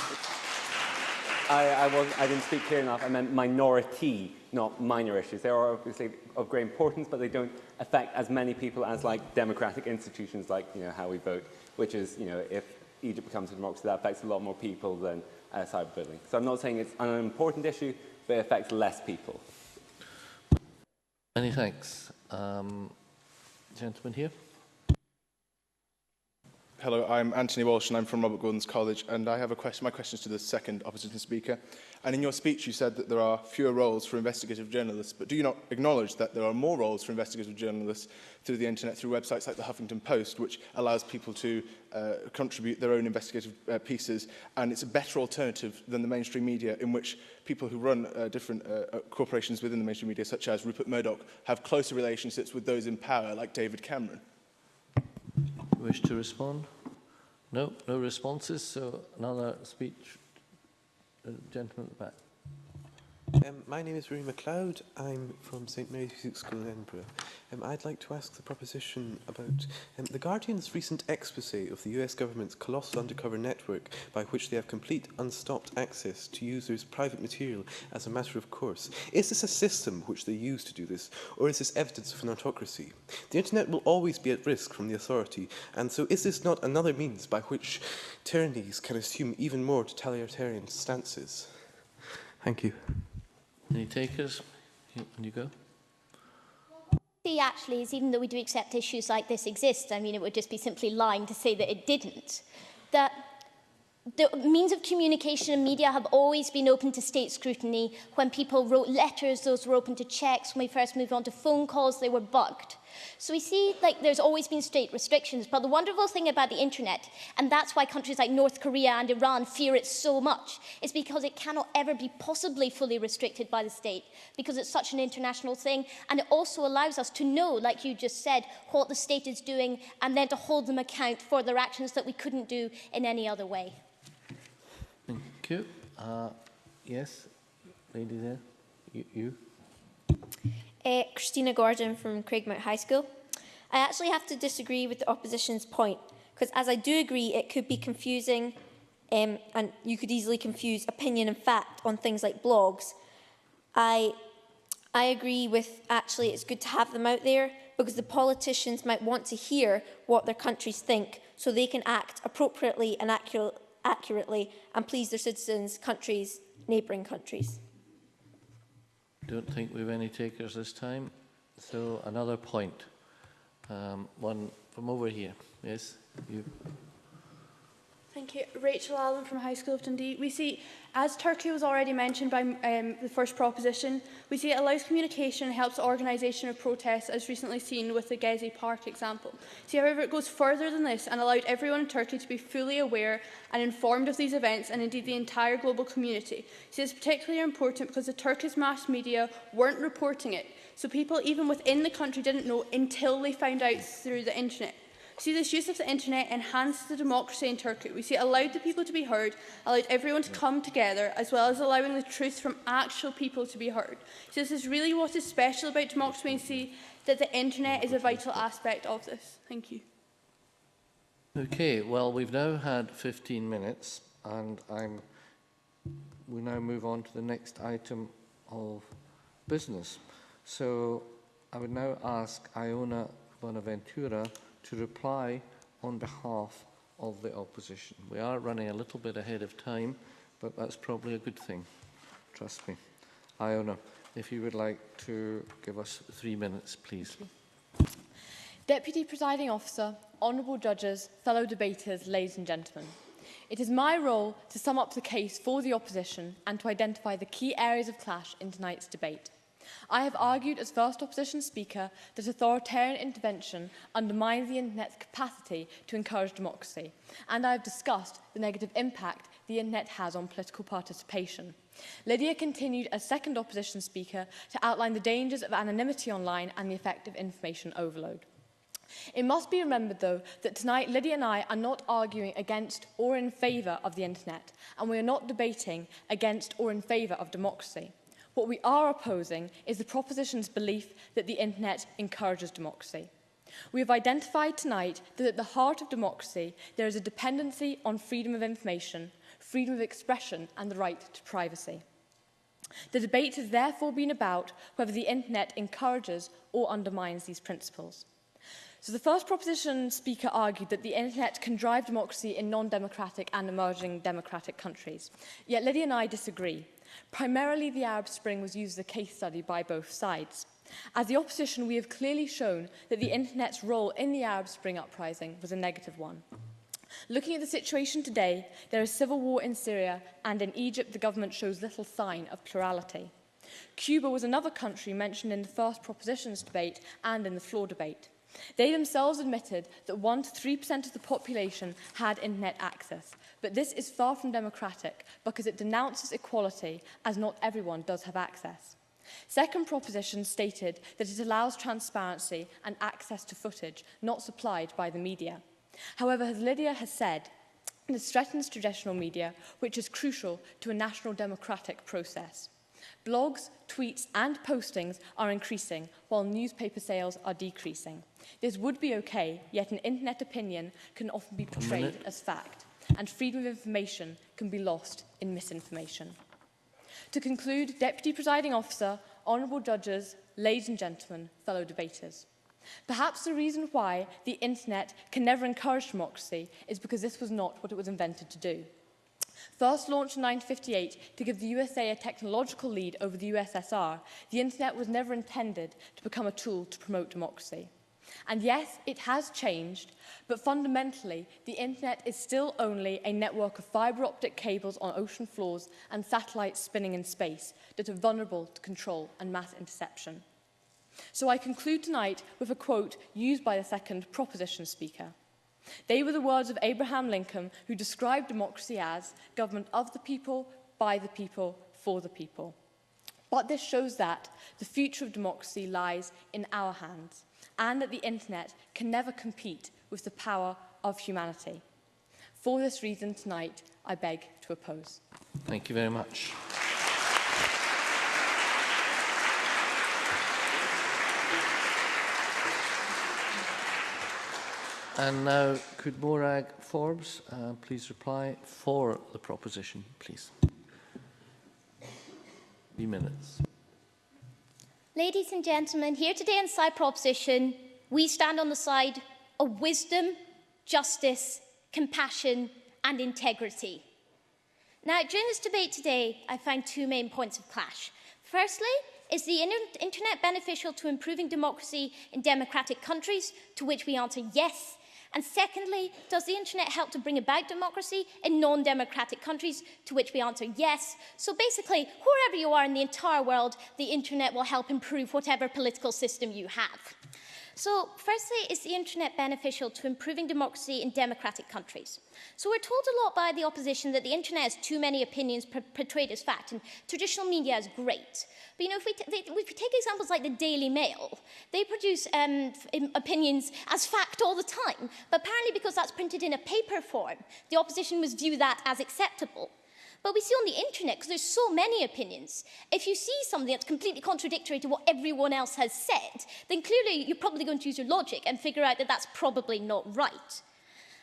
I didn't speak clear enough. I meant minority, not minor issues. They are obviously of great importance, but they don't affect as many people as like democratic institutions, like how we vote, which is if Egypt becomes a democracy, that affects a lot more people than cyberbullying. So I'm not saying it's an unimportant issue, but it affects less people. Many thanks. Gentleman here. Hello, I'm Anthony Walsh and I'm from Robert Gordon's College, and I have a question. My question is to the second opposition speaker. And in your speech you said that there are fewer roles for investigative journalists, but do you not acknowledge that there are more roles for investigative journalists through the internet, through websites like the Huffington Post, which allows people to contribute their own investigative pieces, and it's a better alternative than the mainstream media, in which people who run different corporations within the mainstream media, such as Rupert Murdoch, have closer relationships with those in power, like David Cameron? Wish to respond? No, no responses. So another speech. Gentleman at the back. My name is Rory MacLeod. I'm from St Mary's Music School in Edinburgh. I'd like to ask the proposition about The Guardian's recent expose of the US government's colossal undercover network by which they have complete unstopped access to users' private material as a matter of course. Is this a system which they use to do this, or is this evidence of an autocracy? The internet will always be at risk from the authority, and so is this not another means by which tyrannies can assume even more totalitarian stances? Thank you. Any takers? Can you go? Actually is, even though we do accept issues like this exist, I mean, it would just be simply lying to say that it didn't. That the means of communication and media have always been open to state scrutiny. When people wrote letters, those were open to checks. When we first moved on to phone calls, they were bugged. So we see there's always been state restrictions, but the wonderful thing about the internet, and that's why countries like North Korea and Iran fear it so much, is because it cannot ever be possibly fully restricted by the state, because it's such an international thing, and it also allows us to know, like you just said, what the state is doing, and then to hold them account for their actions that we couldn't do in any other way. Thank you. Yes, lady there. You. Christina Gordon from Craigmount High School. I actually have to disagree with the opposition's point, because as I do agree it could be confusing and you could easily confuse opinion and fact on things like blogs. I agree with actually it's good to have them out there, because the politicians might want to hear what their countries think so they can act appropriately and accurately and please their citizens, countries, neighbouring countries. Don't think we have any takers this time. So another point. One from over here. Yes, you. Thank you. Rachel Allen from High School of Dundee. We see, as Turkey was already mentioned by the first proposition, we see it allows communication and helps the organisation of protests, as recently seen with the Gezi Park example. See, however, it goes further than this and allowed everyone in Turkey to be fully aware and informed of these events, and indeed the entire global community. See, it's particularly important because the Turkish mass media weren't reporting it, so people even within the country didn't know until they found out through the internet. See, this use of the internet enhanced the democracy in Turkey. We see it allowed the people to be heard, allowed everyone to come together, as well as allowing the truth from actual people to be heard. So this is really what is special about democracy, and see that the internet is a vital aspect of this. Thank you. Okay, well, we've now had 15 minutes, and we now move on to the next item of business. So I would now ask Iona Bonaventura to reply on behalf of the opposition. We are running a little bit ahead of time, but that's probably a good thing. Trust me. Iona, if you would like to give us 3 minutes, please. Deputy Presiding Officer, honourable judges, fellow debaters, ladies and gentlemen. It is my role to sum up the case for the opposition and to identify the key areas of clash in tonight's debate. I have argued as first opposition speaker that authoritarian intervention undermines the internet's capacity to encourage democracy, and I have discussed the negative impact the internet has on political participation. Lydia continued as second opposition speaker to outline the dangers of anonymity online and the effect of information overload. It must be remembered, though, that tonight Lydia and I are not arguing against or in favour of the internet, and we are not debating against or in favour of democracy. What we are opposing is the proposition's belief that the internet encourages democracy. We have identified tonight that at the heart of democracy there is a dependency on freedom of information, freedom of expression and the right to privacy. The debate has therefore been about whether the internet encourages or undermines these principles. So the first proposition speaker argued that the internet can drive democracy in non-democratic and emerging democratic countries. Yet Lydia and I disagree. Primarily, the Arab Spring was used as a case study by both sides. As the opposition, we have clearly shown that the internet's role in the Arab Spring uprising was a negative one. Looking at the situation today, there is civil war in Syria, and in Egypt the government shows little sign of plurality. Cuba was another country mentioned in the first propositions debate and in the floor debate. They themselves admitted that 1 to 3% of the population had internet access, but this is far from democratic because it denounces equality, as not everyone does have access. Second proposition stated that it allows transparency and access to footage not supplied by the media. However, as Lydia has said, this threatens traditional media, which is crucial to a national democratic process. Blogs, tweets and postings are increasing, while newspaper sales are decreasing. This would be okay, yet an internet opinion can often be portrayed as fact, and freedom of information can be lost in misinformation. To conclude, Deputy Presiding Officer, honourable judges, ladies and gentlemen, fellow debaters. Perhaps the reason why the internet can never encourage democracy is because this was not what it was invented to do. First launched in 1958 to give the USA a technological lead over the USSR, the internet was never intended to become a tool to promote democracy. And yes, it has changed, but fundamentally, the internet is still only a network of fibre optic cables on ocean floors and satellites spinning in space that are vulnerable to control and mass interception. So I conclude tonight with a quote used by the second proposition speaker. They were the words of Abraham Lincoln, who described democracy as government of the people, by the people, for the people. But this shows that the future of democracy lies in our hands, and that the internet can never compete with the power of humanity. For this reason, tonight, I beg to oppose. Thank you very much. And now, could Morag Forbes please reply for the proposition, please? 3 minutes. Ladies and gentlemen, here today in Side Proposition, we stand on the side of wisdom, justice, compassion and integrity. Now, during this debate today, I find 2 main points of clash. Firstly, is the internet beneficial to improving democracy in democratic countries? To which we answer yes. And secondly, does the internet help to bring about democracy in non-democratic countries? To which we answer yes. So basically, wherever you are in the entire world, the internet will help improve whatever political system you have. So firstly, is the internet beneficial to improving democracy in democratic countries? So we're told a lot by the opposition that the internet has too many opinions portrayed as fact, and traditional media is great. But you know, if we take examples like the Daily Mail, they produce opinions as fact all the time, but apparently because that's printed in a paper form, the opposition must view that as acceptable. But we see on the internet, because there's so many opinions, if you see something that's completely contradictory to what everyone else has said, then clearly you're probably going to use your logic and figure out that that's probably not right.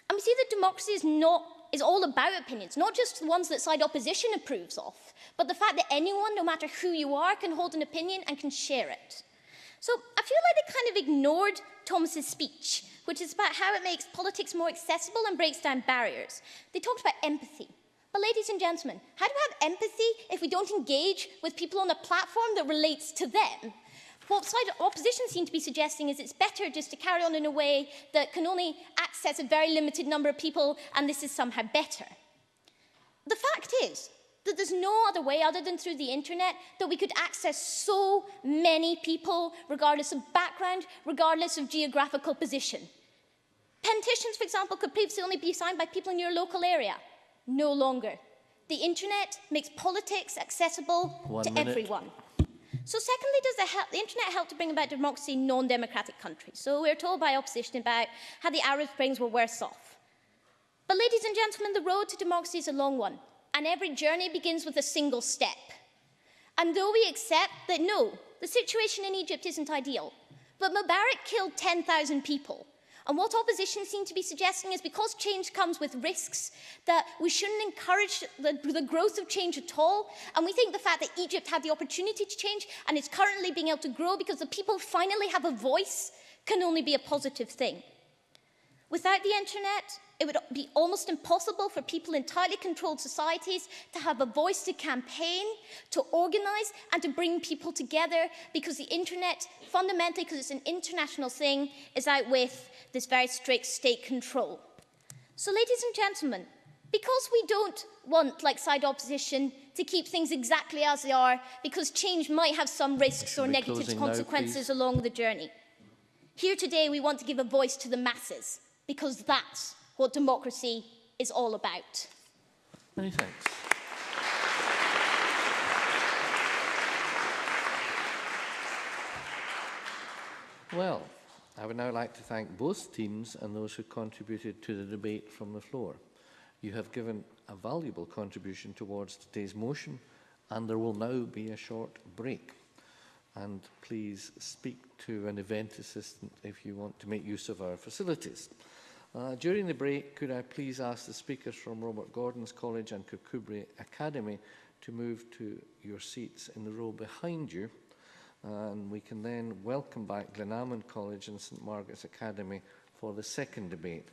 And we see that democracy is all about opinions, not just the ones that side opposition approves of, but the fact that anyone, no matter who you are, can hold an opinion and can share it. So I feel like they kind of ignored Thomas's speech, which is about how it makes politics more accessible and breaks down barriers. They talked about empathy. But ladies and gentlemen, how do we have empathy if we don't engage with people on a platform that relates to them? What side opposition seem to be suggesting is it's better just to carry on in a way that can only access a very limited number of people, and this is somehow better. The fact is that there's no other way other than through the internet that we could access so many people, regardless of background, regardless of geographical position. Petitions, for example, could previously only be signed by people in your local area. No longer. The internet makes politics accessible to everyone. So secondly, does the internet help to bring about democracy in non-democratic countries? So we're told by opposition about how the Arab Springs were worse off. But ladies and gentlemen, the road to democracy is a long one, and every journey begins with a single step. And though we accept that no, the situation in Egypt isn't ideal, but Mubarak killed 10,000 people. And what opposition seem to be suggesting is because change comes with risks, that we shouldn't encourage the growth of change at all. And we think the fact that Egypt had the opportunity to change and is currently being able to grow because the people finally have a voice can only be a positive thing. Without the internet, it would be almost impossible for people in tightly controlled societies to have a voice to campaign, to organise and to bring people together, because the internet, fundamentally because it's an international thing, is out with this very strict state control. So ladies and gentlemen, because we don't want, like side opposition, to keep things exactly as they are, because change might have some risks or negative consequences along the journey. Here today we want to give a voice to the masses, because that's what democracy is all about. Many thanks. Well, I would now like to thank both teams and those who contributed to the debate from the floor. You have given a valuable contribution towards today's motion, and there will now be a short break. And please speak to an event assistant if you want to make use of our facilities. During the break, could I please ask the speakers from Robert Gordon's College and Kirkcudbright Academy to move to your seats in the row behind you, and we can then welcome back Glenalmond College and St Margaret's Academy for the second debate.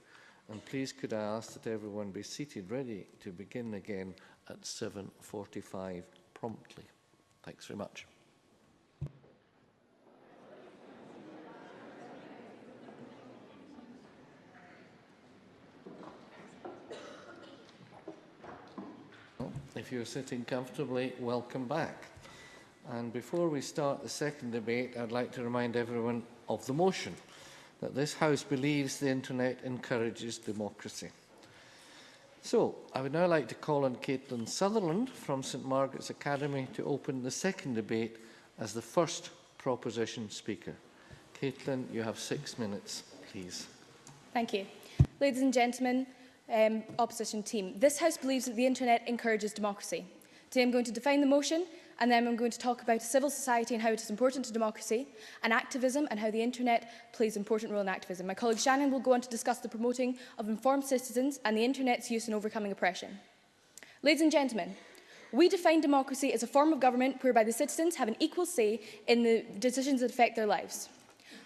And please could I ask that everyone be seated ready to begin again at 7:45 promptly. Thanks very much. If you're sitting comfortably, welcome back. And before we start the second debate, I'd like to remind everyone of the motion, that this House believes the internet encourages democracy. So, I would now like to call on Caitlin Sutherland from St Margaret's Academy to open the second debate as the first proposition speaker. Caitlin, you have 6 minutes, please. Thank you. Ladies and gentlemen, opposition team, this House believes that the internet encourages democracy. Today I'm going to define the motion, and then I'm going to talk about civil society and how it is important to democracy, and activism and how the internet plays an important role in activism. My colleague Shannon will go on to discuss the promoting of informed citizens and the internet's use in overcoming oppression. Ladies and gentlemen, we define democracy as a form of government whereby the citizens have an equal say in the decisions that affect their lives.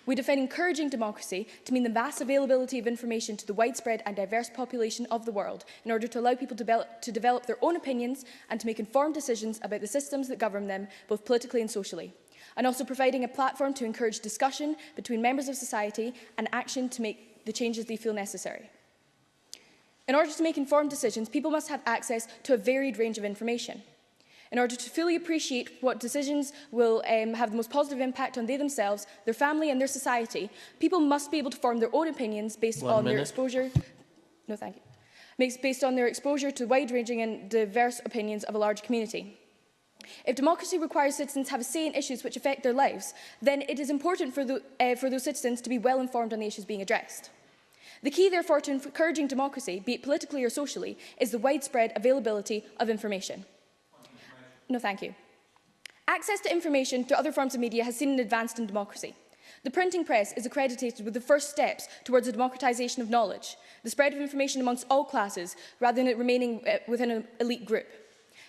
We define encouraging democracy to mean the vast availability of information to the widespread and diverse population of the world in order to allow people to develop their own opinions and to make informed decisions about the systems that govern them, both politically and socially. And also providing a platform to encourage discussion between members of society and action to make the changes they feel necessary. In order to make informed decisions, people must have access to a varied range of information. In order to fully appreciate what decisions will have the most positive impact on they themselves, their family and their society, people must be able to form their own opinions based on their exposure... No, thank you. Based on their exposure to wide-ranging and diverse opinions of a large community. If democracy requires citizens to have a say in issues which affect their lives, then it is important for those citizens to be well informed on the issues being addressed. The key, therefore, to encouraging democracy, be it politically or socially, is the widespread availability of information. No, thank you. Access to information through other forms of media has seen an advance in democracy. The printing press is accredited with the first steps towards the democratisation of knowledge, the spread of information amongst all classes, rather than it remaining within an elite group.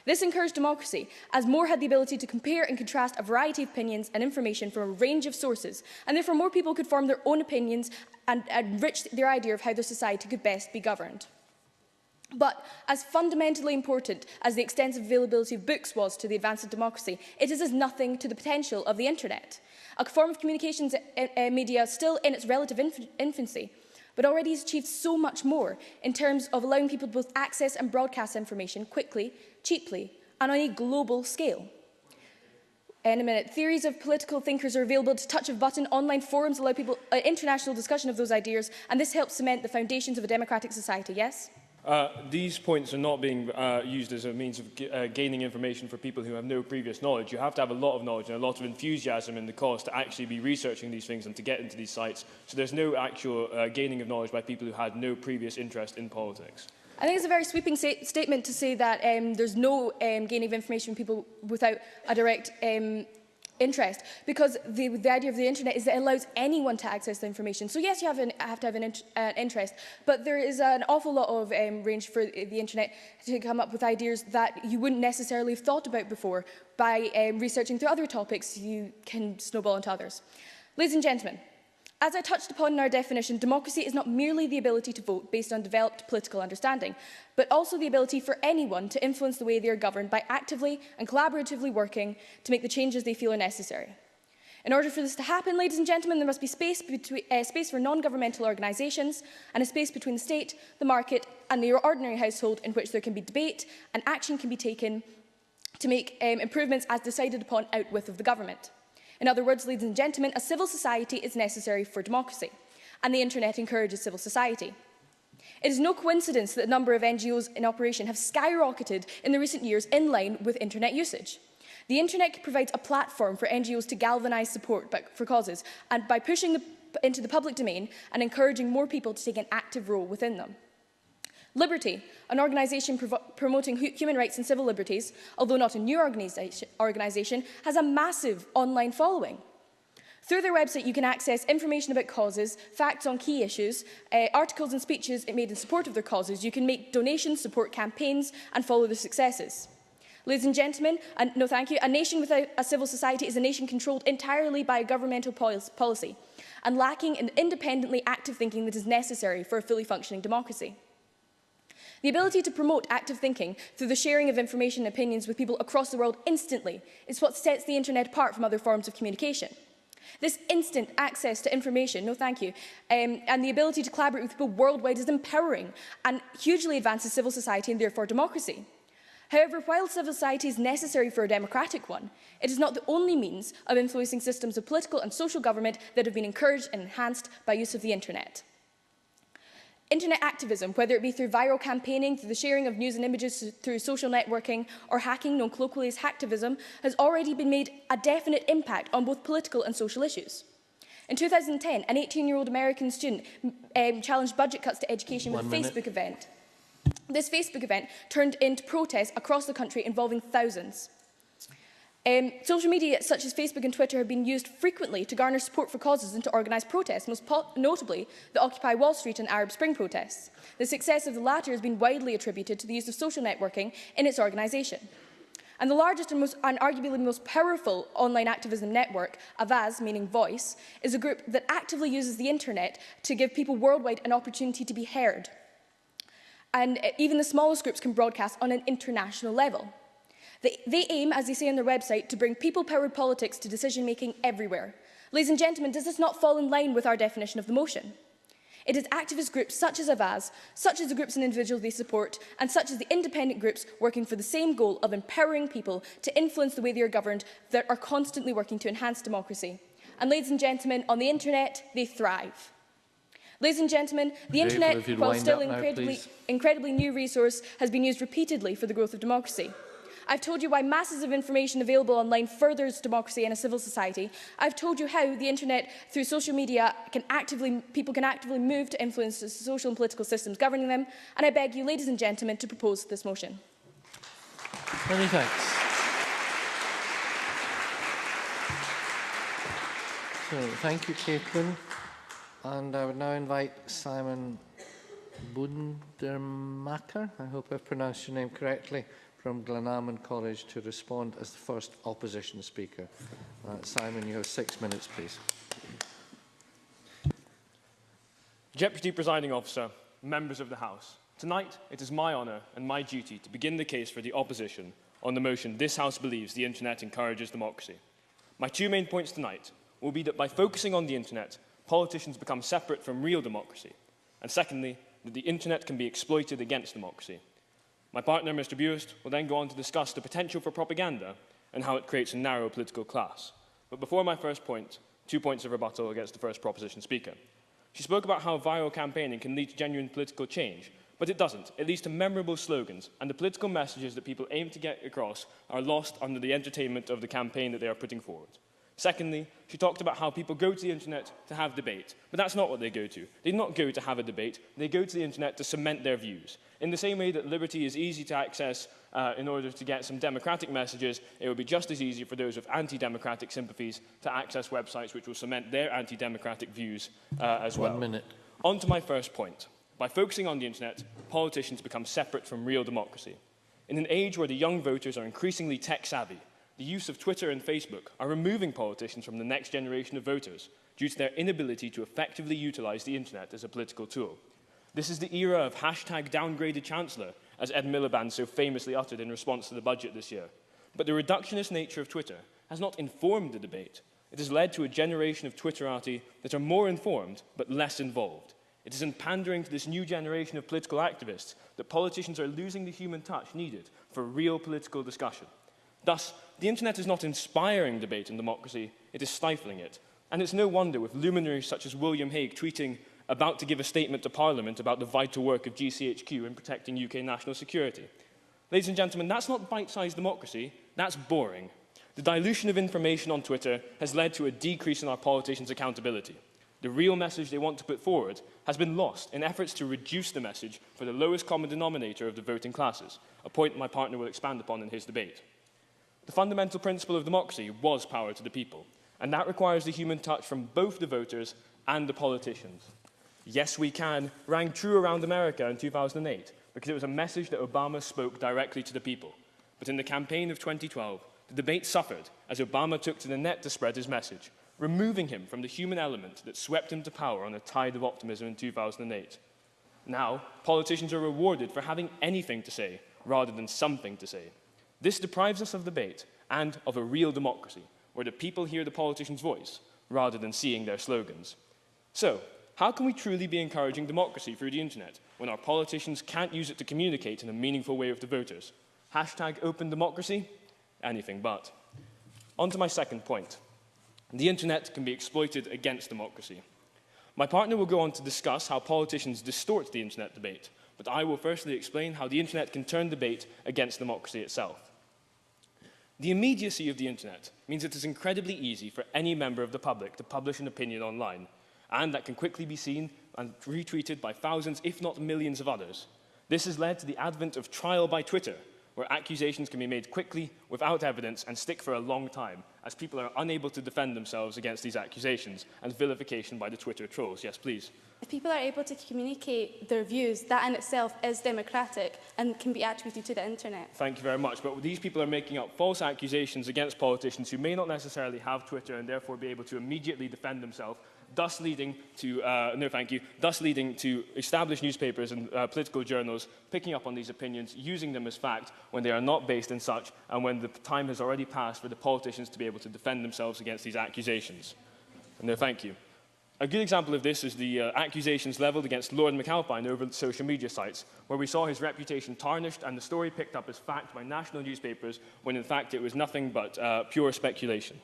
This encouraged democracy, as more had the ability to compare and contrast a variety of opinions and information from a range of sources, and therefore more people could form their own opinions and enrich their idea of how their society could best be governed. But as fundamentally important as the extensive availability of books was to the advance of democracy, it is as nothing to the potential of the internet, a form of communications media still in its relative infancy, but already has achieved so much more in terms of allowing people to both access and broadcast information quickly, cheaply, and on a global scale. In a minute, theories of political thinkers are available at the touch of a button. Online forums allow people international discussion of those ideas, and this helps cement the foundations of a democratic society, yes? These points are not being used as a means of gaining information for people who have no previous knowledge. You have to have a lot of knowledge and a lot of enthusiasm in the cause to actually be researching these things and to get into these sites. So there's no actual gaining of knowledge by people who had no previous interest in politics. I think it's a very sweeping statement to say that there's no gaining of information from people without a direct interest, because the idea of the internet is that it allows anyone to access the information. So yes, you have to have an interest, but there is an awful lot of range for the internet to come up with ideas that you wouldn't necessarily have thought about before. By researching through other topics, you can snowball into others. Ladies and gentlemen, as I touched upon in our definition, democracy is not merely the ability to vote based on developed political understanding, but also the ability for anyone to influence the way they are governed by actively and collaboratively working to make the changes they feel are necessary. In order for this to happen, ladies and gentlemen, there must be space for non-governmental organisations and a space between the state, the market and the ordinary household in which there can be debate and action can be taken to make improvements as decided upon out with the government. In other words, ladies and gentlemen, a civil society is necessary for democracy, and the internet encourages civil society. It is no coincidence that the number of NGOs in operation have skyrocketed in the recent years in line with internet usage. The internet provides a platform for NGOs to galvanise support for causes, and by pushing into the public domain and encouraging more people to take an active role within them. Liberty, an organisation promoting human rights and civil liberties, although not a new organisation, has a massive online following. Through their website, you can access information about causes, facts on key issues, articles and speeches made in support of their causes. You can make donations, support campaigns, and follow their successes. Ladies and gentlemen, no thank you, a nation without a civil society is a nation controlled entirely by a governmental policy and lacking in independently active thinking that is necessary for a fully functioning democracy. The ability to promote active thinking through the sharing of information and opinions with people across the world instantly is what sets the internet apart from other forms of communication. This instant access to information, no thank you, and the ability to collaborate with people worldwide is empowering and hugely advances civil society and therefore democracy. However, while civil society is necessary for a democratic one, it is not the only means of influencing systems of political and social government that have been encouraged and enhanced by use of the internet. Internet activism, whether it be through viral campaigning, through the sharing of news and images through social networking, or hacking, known colloquially as hacktivism, has already been made a definite impact on both political and social issues. In 2010, an 18-year-old American student challenged budget cuts to education with a Facebook event. This Facebook event turned into protests across the country involving thousands. Social media such as Facebook and Twitter have been used frequently to garner support for causes and to organise protests, most notably the Occupy Wall Street and Arab Spring protests. The success of the latter has been widely attributed to the use of social networking in its organisation. And the largest and arguably the most powerful online activism network, Avaz, meaning voice, is a group that actively uses the internet to give people worldwide an opportunity to be heard. And even the smallest groups can broadcast on an international level. They aim, as they say on their website, to bring people-powered politics to decision-making everywhere. Ladies and gentlemen, does this not fall in line with our definition of the motion? It is activist groups such as Avaz, such as the groups and individuals they support, and such as the independent groups working for the same goal of empowering people to influence the way they are governed that are constantly working to enhance democracy. And ladies and gentlemen, on the internet, they thrive. Ladies and gentlemen, the internet, while still an incredibly new resource, has been used repeatedly for the growth of democracy. I've told you why masses of information available online furthers democracy in a civil society. I've told you how the internet, through social media, people can actively move to influence the social and political systems governing them. And I beg you, ladies and gentlemen, to propose this motion. Many thanks. So, thank you, Caitlin. And I would now invite Simon Bundermacher, I hope I've pronounced your name correctly, from Glenalmond College to respond as the first opposition speaker. Simon, you have 6 minutes, please. Deputy Presiding Officer, members of the House, tonight it is my honour and my duty to begin the case for the opposition on the motion this House believes the internet encourages democracy. My 2 main points tonight will be that by focusing on the internet, politicians become separate from real democracy, and secondly, that the internet can be exploited against democracy. My partner, Mr. Buist, will then go on to discuss the potential for propaganda and how it creates a narrow political class. But before my first point, 2 points of rebuttal against the first proposition speaker. She spoke about how viral campaigning can lead to genuine political change, but it doesn't. It leads to memorable slogans, and the political messages that people aim to get across are lost under the entertainment of the campaign that they are putting forward. Secondly, she talked about how people go to the internet to have debate, but that's not what they go to. They do not go to have a debate, they go to the internet to cement their views. In the same way that liberty is easy to access in order to get some democratic messages, it would be just as easy for those with anti-democratic sympathies to access websites which will cement their anti-democratic views as well. 1 minute. On to my first point. By focusing on the internet, politicians become separate from real democracy. In an age where the young voters are increasingly tech-savvy, the use of Twitter and Facebook are removing politicians from the next generation of voters due to their inability to effectively utilise the internet as a political tool. This is the era of #downgraded chancellor, as Ed Miliband so famously uttered in response to the budget this year. But the reductionist nature of Twitter has not informed the debate. It has led to a generation of Twitterati that are more informed but less involved. It is in pandering to this new generation of political activists that politicians are losing the human touch needed for real political discussion. Thus, the internet is not inspiring debate and democracy, it is stifling it. And it's no wonder with luminaries such as William Hague tweeting about to give a statement to Parliament about the vital work of GCHQ in protecting UK national security. Ladies and gentlemen, that's not bite-sized democracy, that's boring. The dilution of information on Twitter has led to a decrease in our politicians' accountability. The real message they want to put forward has been lost in efforts to reduce the message for the lowest common denominator of the voting classes, a point my partner will expand upon in his debate. The fundamental principle of democracy was power to the people, and that requires the human touch from both the voters and the politicians. Yes, we can rang true around America in 2008 because it was a message that Obama spoke directly to the people. But in the campaign of 2012, the debate suffered as Obama took to the net to spread his message, removing him from the human element that swept him to power on a tide of optimism in 2008. Now, politicians are rewarded for having anything to say rather than something to say. This deprives us of debate and of a real democracy, where the people hear the politician's voice rather than seeing their slogans. So, how can we truly be encouraging democracy through the internet when our politicians can't use it to communicate in a meaningful way with the voters? #open democracy? Anything but. On to my second point. The internet can be exploited against democracy. My partner will go on to discuss how politicians distort the internet debate, but I will firstly explain how the internet can turn debate against democracy itself. The immediacy of the internet means it is incredibly easy for any member of the public to publish an opinion online, and that can quickly be seen and retweeted by thousands, if not millions of others. This has led to the advent of trial by Twitter, where accusations can be made quickly, without evidence, and stick for a long time, as people are unable to defend themselves against these accusations, and vilification by the Twitter trolls. Yes, please. If people are able to communicate their views, that in itself is democratic and can be attributed to the internet. Thank you very much. But these people are making up false accusations against politicians who may not necessarily have Twitter and therefore be able to immediately defend themselves, thus leading to, thus leading to established newspapers and political journals picking up on these opinions, using them as fact when they are not based in such, and when the time has already passed for the politicians to be able to defend themselves against these accusations. No, thank you. A good example of this is the accusations levelled against Lord McAlpine over social media sites, where we saw his reputation tarnished and the story picked up as fact by national newspapers, when in fact it was nothing but pure speculation.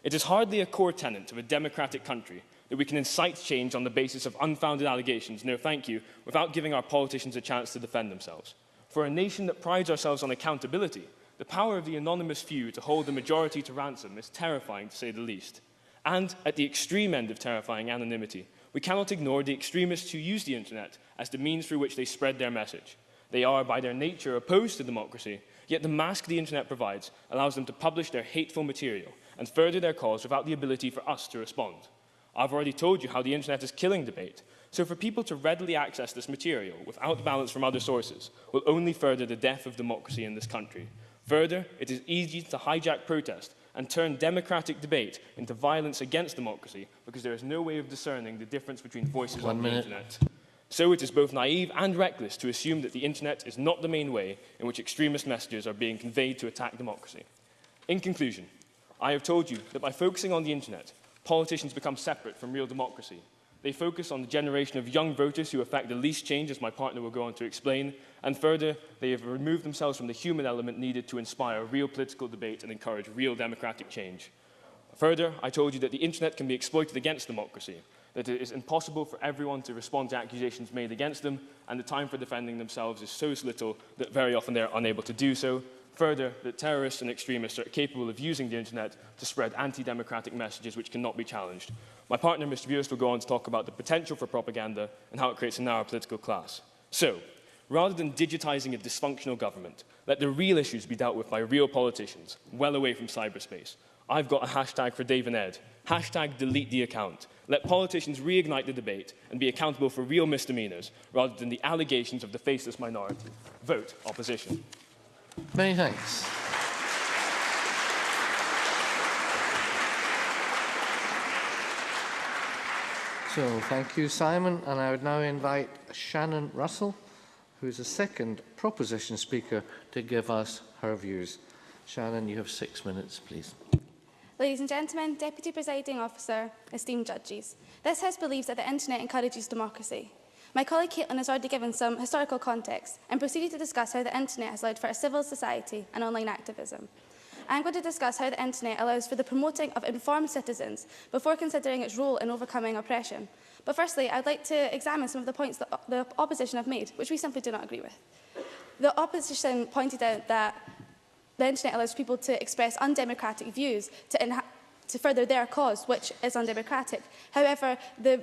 It is hardly a core tenet of a democratic country that we can incite change on the basis of unfounded allegations, no thank you, without giving our politicians a chance to defend themselves. For a nation that prides ourselves on accountability, the power of the anonymous few to hold the majority to ransom is terrifying, to say the least. And, at the extreme end of terrifying anonymity, we cannot ignore the extremists who use the internet as the means through which they spread their message. They are, by their nature, opposed to democracy, yet the mask the internet provides allows them to publish their hateful material and further their cause without the ability for us to respond. I've already told you how the internet is killing debate, so for people to readily access this material without balance from other sources will only further the death of democracy in this country. Further, it is easy to hijack protest and turn democratic debate into violence against democracy because there is no way of discerning the difference between voices on the internet. So it is both naive and reckless to assume that the internet is not the main way in which extremist messages are being conveyed to attack democracy. In conclusion, I have told you that by focusing on the internet, politicians become separate from real democracy. They focus on the generation of young voters who affect the least change, as my partner will go on to explain, and further, they have removed themselves from the human element needed to inspire real political debate and encourage real democratic change. Further, I told you that the internet can be exploited against democracy, that it is impossible for everyone to respond to accusations made against them, and the time for defending themselves is so little that very often they are unable to do so. Further, that terrorists and extremists are capable of using the internet to spread anti-democratic messages which cannot be challenged. My partner, Mr. Buist, will go on to talk about the potential for propaganda and how it creates a narrow political class. So, rather than digitising a dysfunctional government, let the real issues be dealt with by real politicians, well away from cyberspace. I've got a hashtag for Dave and Ed. Hashtag delete the account. Let politicians reignite the debate and be accountable for real misdemeanours, rather than the allegations of the faceless minority. Vote opposition. Many thanks. So, thank you, Simon. And I would now invite Shannon Russell, who is the second proposition speaker, to give us her views. Shannon, you have 6 minutes, please. Ladies and gentlemen, Deputy Presiding Officer, esteemed judges, this House believes that the internet encourages democracy. My colleague Caitlin has already given some historical context and proceeded to discuss how the internet has allowed for a civil society and online activism. I'm going to discuss how the internet allows for the promoting of informed citizens before considering its role in overcoming oppression. But firstly, I'd like to examine some of the points that the opposition have made, which we simply do not agree with. The opposition pointed out that the internet allows people to express undemocratic views to further their cause, which is undemocratic. However, the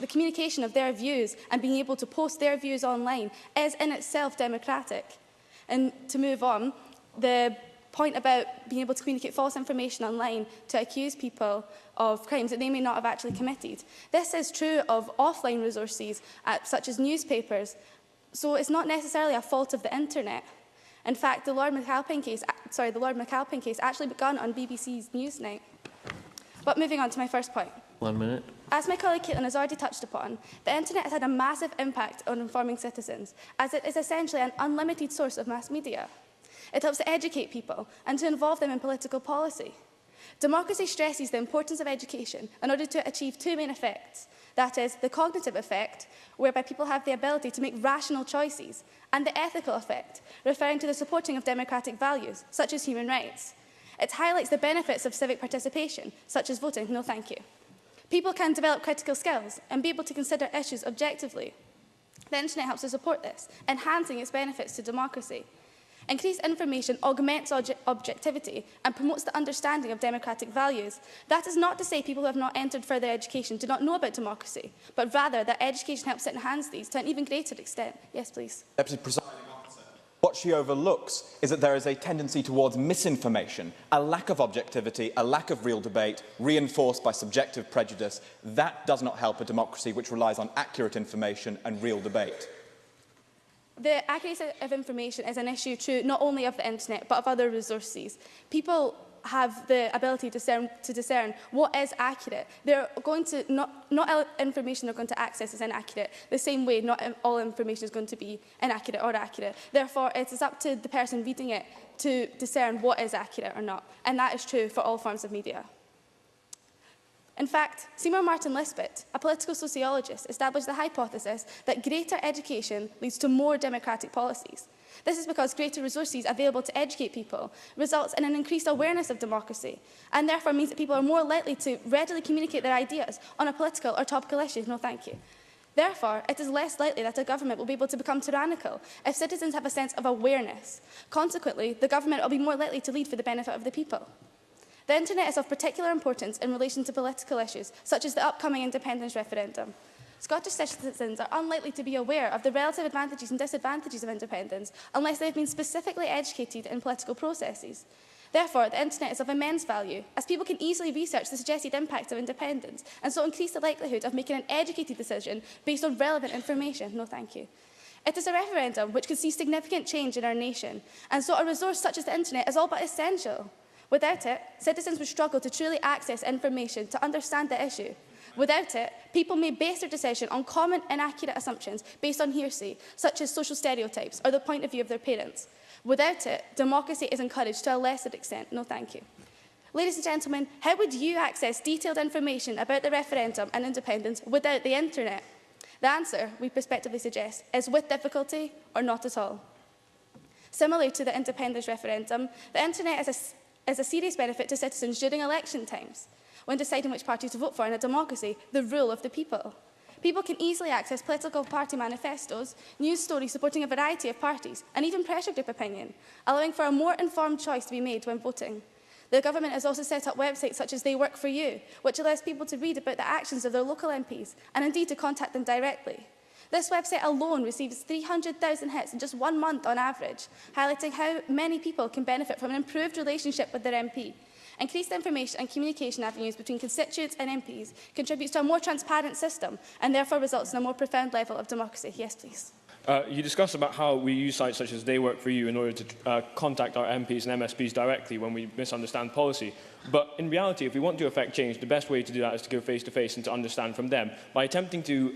communication of their views and being able to post their views online is in itself democratic. And to move on, the point about being able to communicate false information online to accuse people of crimes that they may not have actually committed. This is true of offline resources, such as newspapers, so it's not necessarily a fault of the internet. In fact, the Lord McAlpine case actually began on BBC's Newsnight. But moving on to my first point. 1 minute. As my colleague Caitlin has already touched upon, the internet has had a massive impact on informing citizens, as it is essentially an unlimited source of mass media. It helps to educate people and to involve them in political policy. Democracy stresses the importance of education in order to achieve two main effects. That is, the cognitive effect, whereby people have the ability to make rational choices, and the ethical effect, referring to the supporting of democratic values, such as human rights. It highlights the benefits of civic participation, such as voting, no thank you. People can develop critical skills and be able to consider issues objectively. The internet helps to support this, enhancing its benefits to democracy. Increased information augments objectivity and promotes the understanding of democratic values. That is not to say people who have not entered further education do not know about democracy, but rather that education helps to enhance these to an even greater extent. Yes, please. Deputy Presiding Officer, what she overlooks is that there is a tendency towards misinformation, a lack of objectivity, a lack of real debate, reinforced by subjective prejudice. That does not help a democracy which relies on accurate information and real debate. The accuracy of information is an issue true not only of the internet, but of other resources. People have the ability to discern what is accurate. They're going to, not all information they're going to access is inaccurate. The same way, not all information is going to be inaccurate or accurate. Therefore, it is up to the person reading it to discern what is accurate or not. And that is true for all forms of media. In fact, Seymour Martin Lispet, a political sociologist, established the hypothesis that greater education leads to more democratic policies. This is because greater resources available to educate people results in an increased awareness of democracy, and therefore means that people are more likely to readily communicate their ideas on a political or topical issue. No, thank you. Therefore, it is less likely that a government will be able to become tyrannical if citizens have a sense of awareness. Consequently, the government will be more likely to lead for the benefit of the people. The internet is of particular importance in relation to political issues, such as the upcoming independence referendum. Scottish citizens are unlikely to be aware of the relative advantages and disadvantages of independence unless they have been specifically educated in political processes. Therefore, the internet is of immense value, as people can easily research the suggested impacts of independence and so increase the likelihood of making an educated decision based on relevant information. No, thank you. It is a referendum which could see significant change in our nation, and so a resource such as the internet is all but essential. Without it, citizens would struggle to truly access information to understand the issue. Without it, people may base their decision on common inaccurate assumptions based on hearsay, such as social stereotypes or the point of view of their parents. Without it, democracy is encouraged to a lesser extent. No, thank you. Ladies and gentlemen, how would you access detailed information about the referendum and independence without the internet? The answer, we prospectively suggest, is with difficulty or not at all. Similar to the independence referendum, the internet is a serious benefit to citizens during election times, when deciding which party to vote for in a democracy, the rule of the people. People can easily access political party manifestos, news stories supporting a variety of parties, and even pressure group opinion, allowing for a more informed choice to be made when voting. The government has also set up websites such as They Work For You, which allows people to read about the actions of their local MPs, and indeed to contact them directly. This website alone receives 300,000 hits in just 1 month on average, highlighting how many people can benefit from an improved relationship with their MP. Increased information and communication avenues between constituents and MPs contributes to a more transparent system and therefore results in a more profound level of democracy. Yes, please. You discussed about how we use sites such as They Work For You in order to contact our MPs and MSPs directly when we misunderstand policy. But in reality, if we want to affect change, the best way to do that is to go face-to-face and to understand from them. By attempting to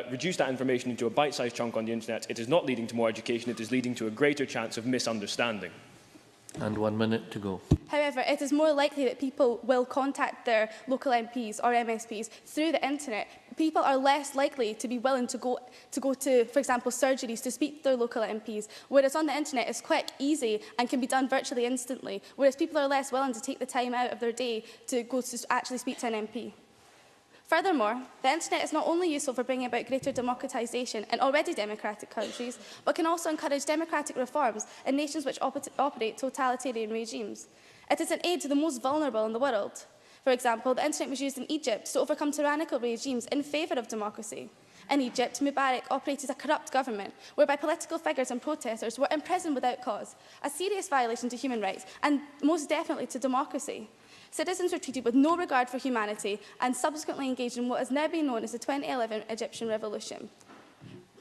reduce that information into a bite-sized chunk on the internet, it is not leading to more education, it is leading to a greater chance of misunderstanding. And 1 minute to go. However, it is more likely that people will contact their local MPs or MSPs through the internet. People are less likely to be willing to go to, for example, surgeries to speak to their local MPs, whereas on the internet it's quick, easy, and can be done virtually instantly, whereas people are less willing to take the time out of their day to go to actually speak to an MP. Furthermore, the internet is not only useful for bringing about greater democratisation in already democratic countries, but can also encourage democratic reforms in nations which operate totalitarian regimes. It is an aid to the most vulnerable in the world. For example, the internet was used in Egypt to overcome tyrannical regimes in favour of democracy. In Egypt, Mubarak operated a corrupt government, whereby political figures and protesters were imprisoned without cause, a serious violation to human rights and most definitely to democracy. Citizens were treated with no regard for humanity and subsequently engaged in what has now been known as the 2011 Egyptian Revolution.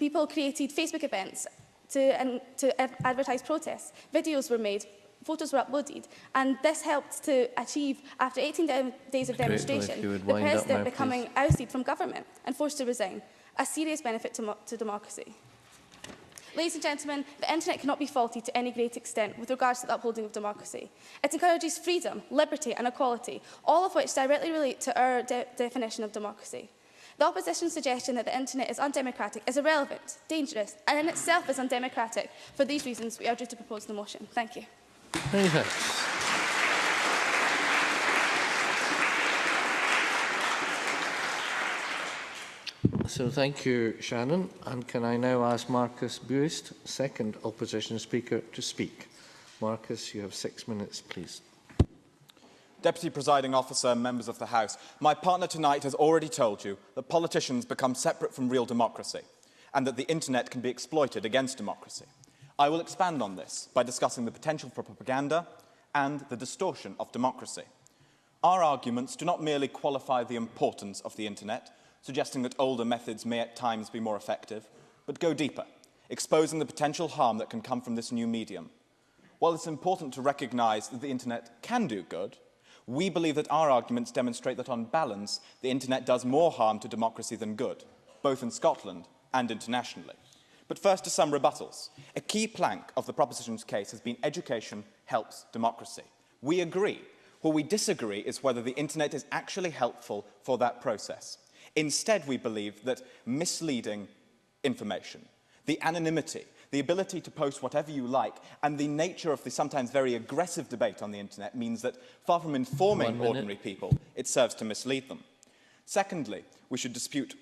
People created Facebook events to advertise protests. Videos were made, photos were uploaded, and this helped to achieve, after 18 days of demonstration, the president becoming ousted from government and forced to resign, a serious benefit to democracy. Ladies and gentlemen, the internet cannot be faulted to any great extent with regards to the upholding of democracy. It encourages freedom, liberty and equality, all of which directly relate to our definition of democracy. The opposition's suggestion that the internet is undemocratic is irrelevant, dangerous, and in itself is undemocratic. For these reasons, we urge you to propose the motion. Thank you. Many thanks. So thank you, Shannon. And can I now ask Marcus Buist, second opposition speaker, to speak? Marcus, you have 6 minutes, please. Deputy Presiding Officer, members of the House, my partner tonight has already told you that politicians become separate from real democracy and that the internet can be exploited against democracy. I will expand on this by discussing the potential for propaganda and the distortion of democracy. Our arguments do not merely qualify the importance of the internet, suggesting that older methods may at times be more effective, but go deeper, exposing the potential harm that can come from this new medium. While it's important to recognise that the internet can do good, we believe that our arguments demonstrate that on balance, the internet does more harm to democracy than good, both in Scotland and internationally. But first to some rebuttals. A key plank of the proposition's case has been education helps democracy. We agree. Where we disagree is whether the internet is actually helpful for that process. Instead, we believe that misleading information, the anonymity, the ability to post whatever you like, and the nature of the sometimes very aggressive debate on the internet means that, far from informing ordinary people, it serves to mislead them. Secondly, we should dispute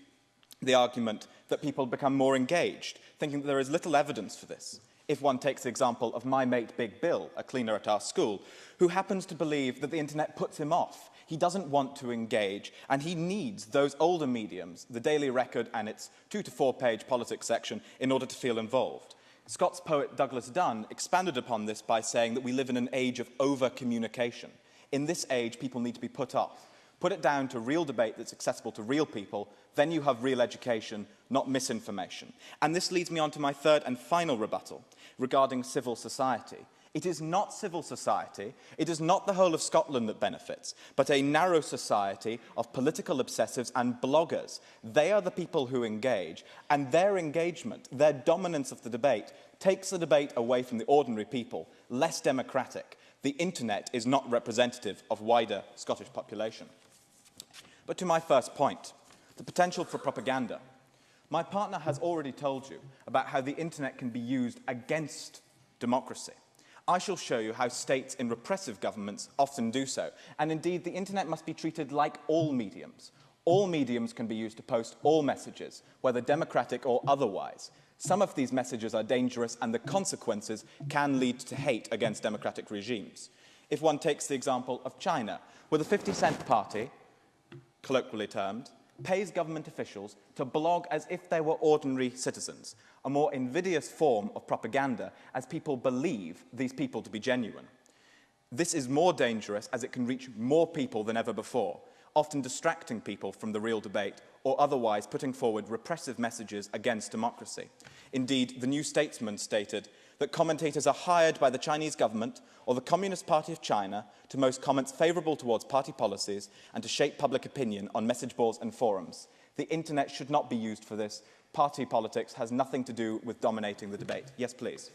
the argument that people become more engaged, thinking that there is little evidence for this. If one takes the example of my mate Big Bill, a cleaner at our school, who happens to believe that the internet puts him off. He doesn't want to engage, and he needs those older mediums, the Daily Record and its 2- to 4-page politics section, in order to feel involved. Scots poet Douglas Dunn expanded upon this by saying that we live in an age of over-communication. In this age, people need to be put off. Put it down to real debate that's accessible to real people, then you have real education, not misinformation. And this leads me on to my third and final rebuttal regarding civil society. It is not civil society, it is not the whole of Scotland that benefits, but a narrow society of political obsessives and bloggers. They are the people who engage, and their engagement, their dominance of the debate, takes the debate away from the ordinary people, less democratic. The internet is not representative of wider Scottish population. But to my first point, the potential for propaganda. My partner has already told you about how the internet can be used against democracy. I shall show you how states in repressive governments often do so. And indeed, the internet must be treated like all mediums. All mediums can be used to post all messages, whether democratic or otherwise. Some of these messages are dangerous, and the consequences can lead to hate against democratic regimes. If one takes the example of China, where the 50-cent party, colloquially termed, pays government officials to blog as if they were ordinary citizens, a more invidious form of propaganda, as people believe these people to be genuine. This is more dangerous as it can reach more people than ever before, often distracting people from the real debate or otherwise putting forward repressive messages against democracy. Indeed, the New Statesman stated that commentators are hired by the Chinese government or the Communist Party of China to post comments favourable towards party policies and to shape public opinion on message boards and forums. The internet should not be used for this. Party politics has nothing to do with dominating the debate. Yes, please.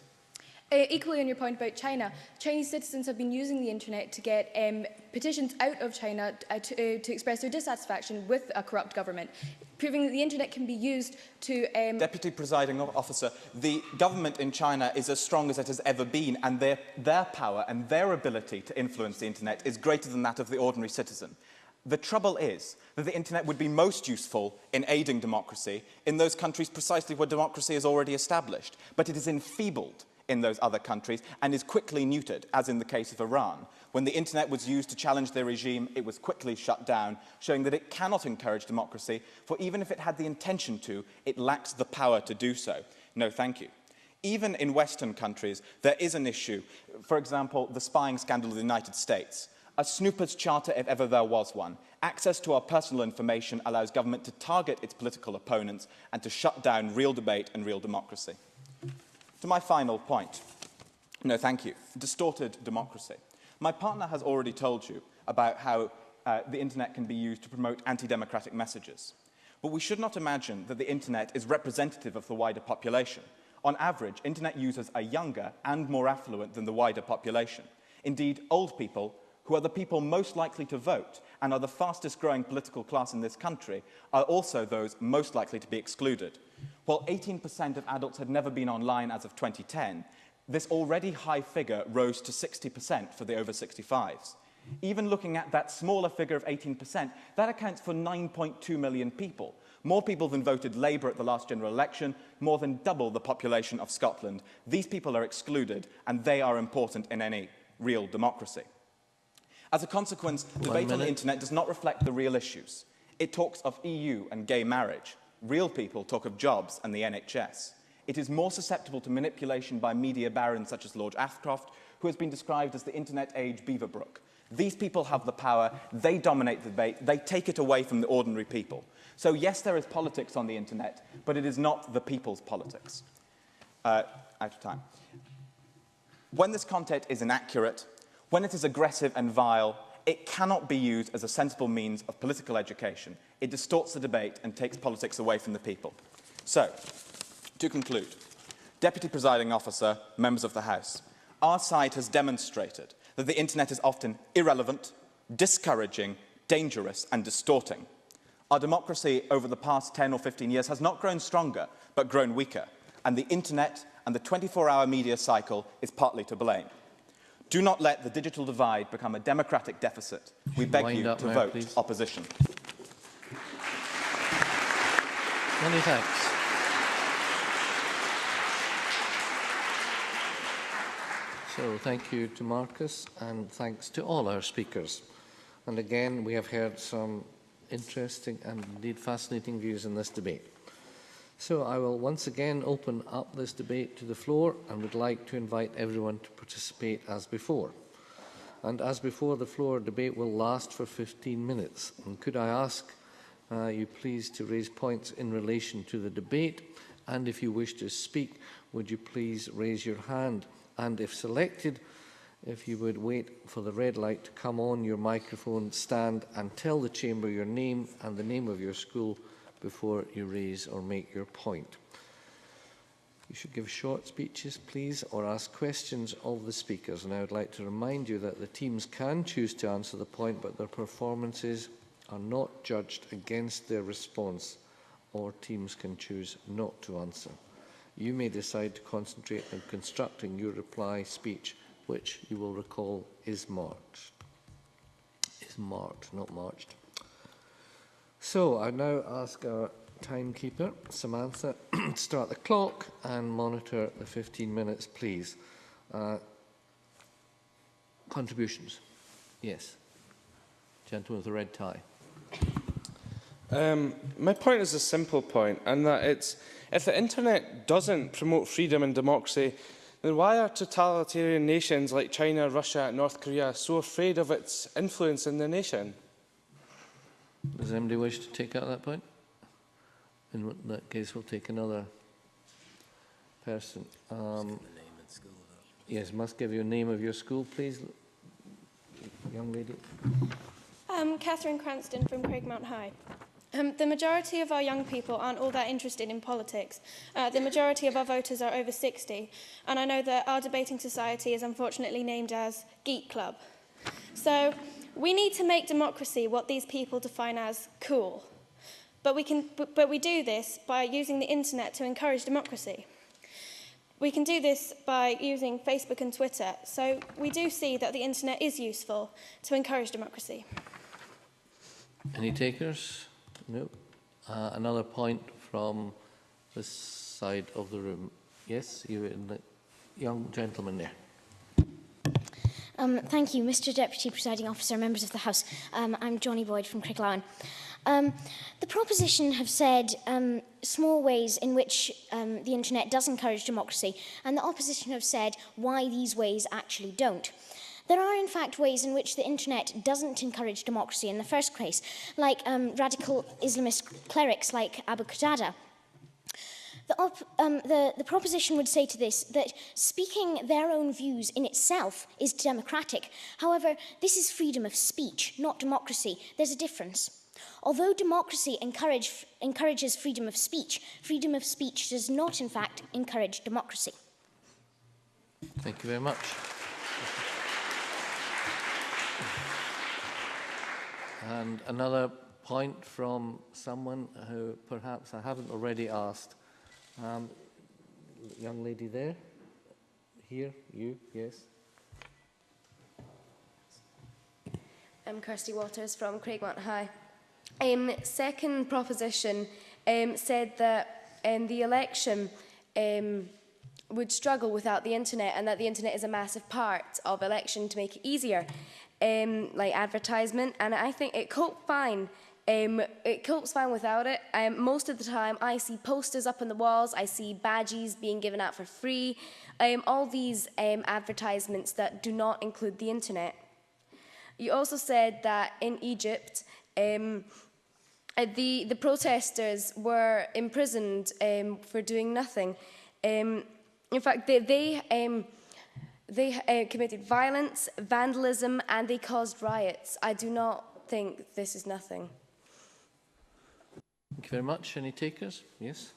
Equally on your point about China, Chinese citizens have been using the internet to get petitions out of China to express their dissatisfaction with a corrupt government, proving that the internet can be used to... Deputy Presiding Officer, the government in China is as strong as it has ever been, and their power and their ability to influence the internet is greater than that of the ordinary citizen. The trouble is that the internet would be most useful in aiding democracy in those countries precisely where democracy is already established, but it is enfeebled in those other countries and is quickly neutered, as in the case of Iran. When the internet was used to challenge their regime, it was quickly shut down, showing that it cannot encourage democracy, for even if it had the intention to, it lacks the power to do so. No, thank you. Even in Western countries, there is an issue. For example, the spying scandal of the United States. A snooper's charter, if ever there was one. Access to our personal information allows government to target its political opponents and to shut down real debate and real democracy. To my final point. No, thank you. Distorted democracy. My partner has already told you about how the internet can be used to promote anti-democratic messages. But we should not imagine that the internet is representative of the wider population. On average, internet users are younger and more affluent than the wider population. Indeed, old people, who are the people most likely to vote and are the fastest growing political class in this country, are also those most likely to be excluded. While 18% of adults had never been online as of 2010, this already high figure rose to 60% for the over 65s. Even looking at that smaller figure of 18%, that accounts for 9.2 million people. More people than voted Labour at the last general election, more than double the population of Scotland. These people are excluded, and they are important in any real democracy. As a consequence, debate on the internet does not reflect the real issues. It talks of EU and gay marriage. Real people talk of jobs and the NHS. It is more susceptible to manipulation by media barons such as Lord Ashcroft, who has been described as the internet age Beaverbrook. These people have the power, they dominate the debate, they take it away from the ordinary people. So yes, there is politics on the internet, but it is not the people's politics. Out of time. When this content is inaccurate, when it is aggressive and vile, it cannot be used as a sensible means of political education. It distorts the debate and takes politics away from the people. So, to conclude, Deputy Presiding Officer, members of the House, our side has demonstrated that the internet is often irrelevant, discouraging, dangerous and distorting. Our democracy over the past 10 or 15 years has not grown stronger, but grown weaker, and the internet and the 24-hour media cycle is partly to blame. Do not let the digital divide become a democratic deficit. We beg you to vote opposition. Many thanks. So thank you to Marcus, and thanks to all our speakers. And again, we have heard some interesting and indeed fascinating views in this debate. So I will once again open up this debate to the floor and would like to invite everyone to participate as before. And as before, the floor debate will last for 15 minutes. And could I ask you please to raise points in relation to the debate, and if you wish to speak, would you please raise your hand? And if selected, if you would wait for the red light to come on your microphone stand and tell the chamber your name and the name of your school before you raise or make your point. You should give short speeches, please, or ask questions of the speakers. And I would like to remind you that the teams can choose to answer the point, but their performances are not judged against their response, or teams can choose not to answer. You may decide to concentrate on constructing your reply speech, which you will recall is marked. Is marked, not marched. So I now ask our timekeeper, Samantha, to start the clock and monitor the 15 minutes, please. Contributions? Yes. Gentleman with the red tie. My point is a simple point, and that it's, if the internet doesn't promote freedom and democracy, then why are totalitarian nations like China, Russia, North Korea so afraid of its influence in their nation? Does anybody wish to take out that point? In that case, we'll take another person. Yes, must give you a name of your school, please, young lady. Catherine Cranston from Craigmount High. The majority of our young people aren't all that interested in politics. The majority of our voters are over 60, and I know that our debating society is unfortunately named as Geek Club. So we need to make democracy what these people define as cool. But we do this by using the internet to encourage democracy. We can do this by using Facebook and Twitter. So we do see that the internet is useful to encourage democracy. Any takers? No. Another point from this side of the room. Yes, you and the young gentleman there. Thank you, Mr. Deputy Presiding Officer, members of the House. I'm Johnny Boyd from Cricklowin. The proposition have said small ways in which the internet does encourage democracy, and the opposition have said why these ways actually don't. There are, in fact, ways in which the internet doesn't encourage democracy in the first place, like radical Islamist clerics like Abu Qatada. The proposition would say to this that speaking their own views in itself is democratic. However, this is freedom of speech, not democracy. There's a difference. Although democracy encourages freedom of speech does not, in fact, encourage democracy. Thank you very much. And another point from someone who perhaps I haven't already asked. Young lady there. Here, you, yes. I'm Kirsty Waters from Craigmount High. Second proposition said that the election would struggle without the internet, and that the internet is a massive part of election to make it easier, like advertisement, and I think it coped fine. It copes fine without it. Most of the time, I see posters up on the walls, I see badges being given out for free, all these advertisements that do not include the internet. You also said that in Egypt, the protesters were imprisoned for doing nothing. In fact, they committed violence, vandalism, and they caused riots. I do not think this is nothing. Thank you very much. Any takers? Yes.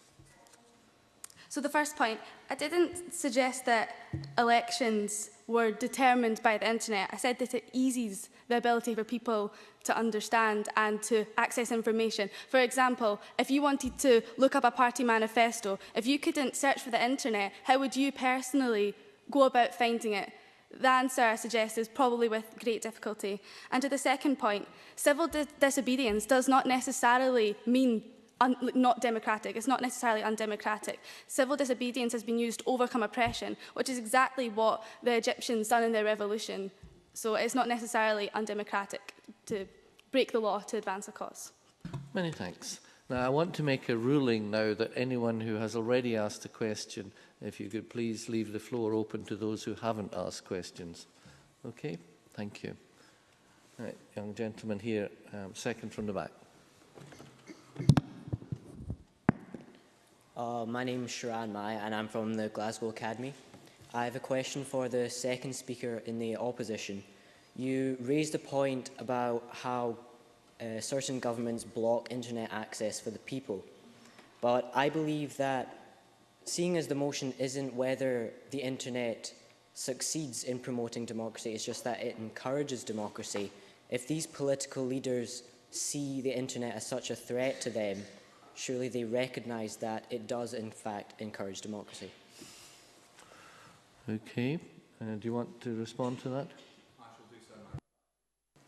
So the first point, I didn't suggest that elections were determined by the internet. I said that it eases the ability for people to understand and to access information. For example, if you wanted to look up a party manifesto, if you couldn't search for the internet, how would you personally go about finding it? The answer, I suggest, is probably with great difficulty. And to the second point, civil disobedience does not necessarily mean not democratic. It's not necessarily undemocratic. Civil disobedience has been used to overcome oppression, which is exactly what the Egyptians done in their revolution. So it's not necessarily undemocratic to break the law to advance a cause. Many thanks. Now, I want to make a ruling now that anyone who has already asked a question, if you could please leave the floor open to those who haven't asked questions. Okay, thank you. Right, young gentleman here, second from the back. My name is Sharan Mai and I'm from the Glasgow Academy. I have a question for the second speaker in the opposition. You raised a point about how certain governments block internet access for the people. But I believe that seeing as the motion isn't whether the internet succeeds in promoting democracy, it's just that it encourages democracy. If these political leaders see the internet as such a threat to them, surely they recognise that it does in fact encourage democracy. Okay, do you want to respond to that? I shall do so.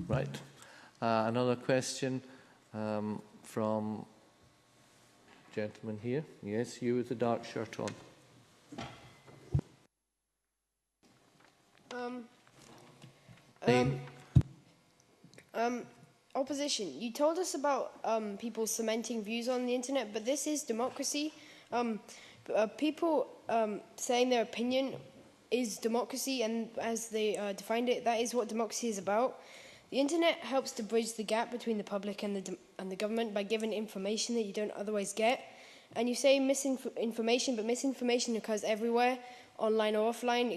Right. Another question from gentleman here. Yes, you with the dark shirt on. Opposition, you told us about people cementing views on the internet, but this is democracy. People saying their opinion is democracy, and as they defined it, that is what democracy is about. The internet helps to bridge the gap between the public and the government by giving information that you don't otherwise get. And you say misinformation, but misinformation occurs everywhere, online or offline,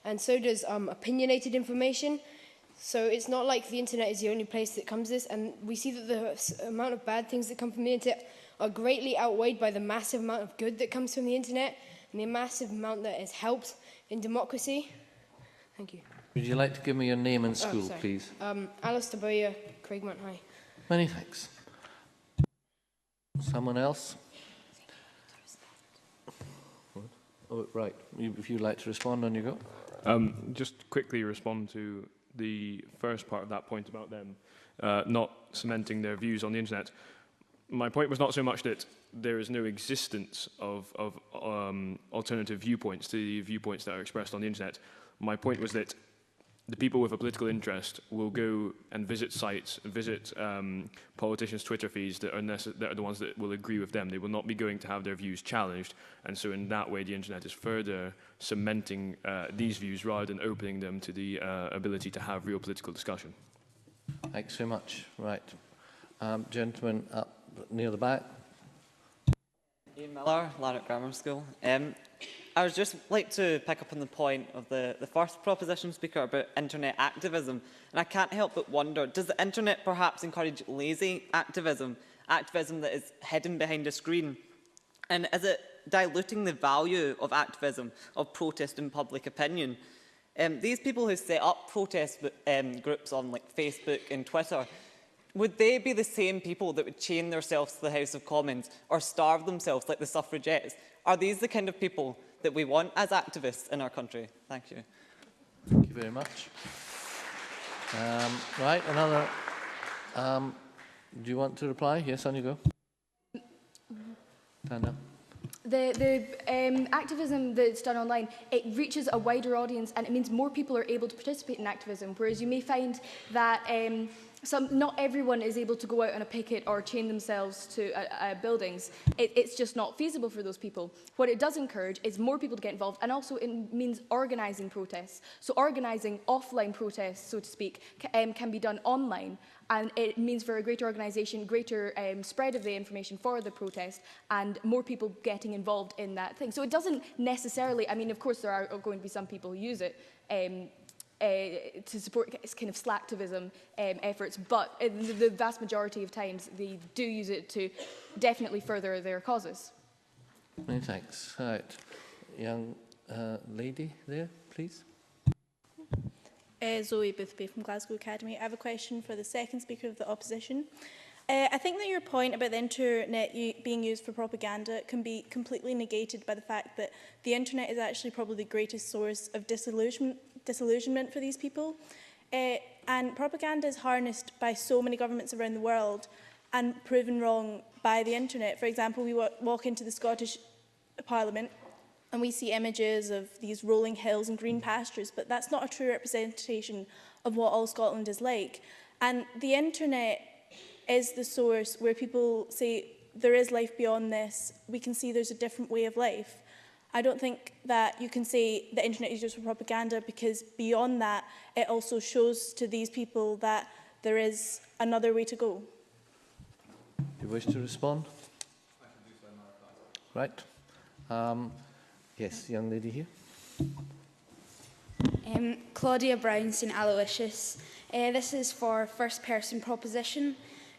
and so does opinionated information. So it's not like the internet is the only place that comes this, and we see that the amount of bad things that come from the internet are greatly outweighed by the massive amount of good that comes from the internet, and the massive amount that has helped in democracy. Thank you. Would you like to give me your name and school, sorry. please? Alistair Bowyer, Craigmount High. Many thanks. Someone else? Oh, right. If you'd like to respond, on you go. Just quickly respond to the first part of that point about them not cementing their views on the internet. My point was not so much that there is no existence of alternative viewpoints to the viewpoints that are expressed on the internet. My point was that the people with a political interest will go and visit sites, visit politicians' Twitter feeds that are the ones that will agree with them. They will not be going to have their views challenged, and so in that way the internet is further cementing these views rather than opening them to the ability to have real political discussion. Thanks so much. Right. Gentleman up near the back. Ian Miller, Lanark Grammar School. I would just like to pick up on the point of the first proposition speaker about internet activism. And I can't help but wonder, does the internet perhaps encourage lazy activism, activism that is hidden behind a screen? And is it diluting the value of activism, of protest and public opinion? These people who set up protest groups on like Facebook and Twitter, would they be the same people that would chain themselves to the House of Commons or starve themselves like the suffragettes? Are these the kind of people that we want as activists in our country? Thank you. Thank you very much. Right, another. Do you want to reply? Yes, on you go. Tanya. The activism that's done online, it reaches a wider audience and it means more people are able to participate in activism, whereas you may find that not everyone is able to go out on a picket or chain themselves to buildings. It's just not feasible for those people. What it does encourage is more people to get involved, and also it means organising protests. So organising offline protests, so to speak, can be done online, and it means for a greater organisation, greater spread of the information for the protest, and more people getting involved in that thing. So it doesn't necessarily, I mean, of course there are going to be some people who use it to support kind of slacktivism efforts, but the vast majority of times they do use it to definitely further their causes. Many thanks. Right. Young lady there, please. Zoe Boothby from Glasgow Academy. I have a question for the second speaker of the opposition. I think that your point about the internet being used for propaganda can be completely negated by the fact that the internet is actually probably the greatest source of disillusionment for these people. And propaganda is harnessed by so many governments around the world and proven wrong by the internet. For example, we walk into the Scottish Parliament and we see images of these rolling hills and green pastures, but that's not a true representation of what all Scotland is like. And the internet is the source where people say there is life beyond this, we can see there's a different way of life. I don't think that you can say the internet is used for propaganda, because beyond that, it also shows to these people that there is another way to go. Do you wish to respond? Right. Yes, young lady here. Claudia Brown, St Aloysius. This is for first-person proposition.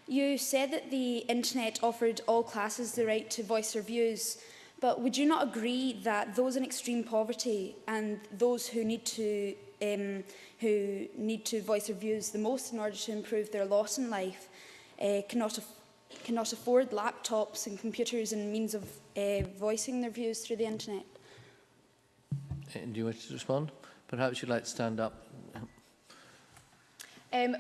You said that the internet offered all classes the right to voice their views, but would you not agree that those in extreme poverty and those who need to voice their views the most in order to improve their lot in life cannot afford laptops and computers and means of voicing their views through the internet? Do you wish to respond? Perhaps you'd like to stand up.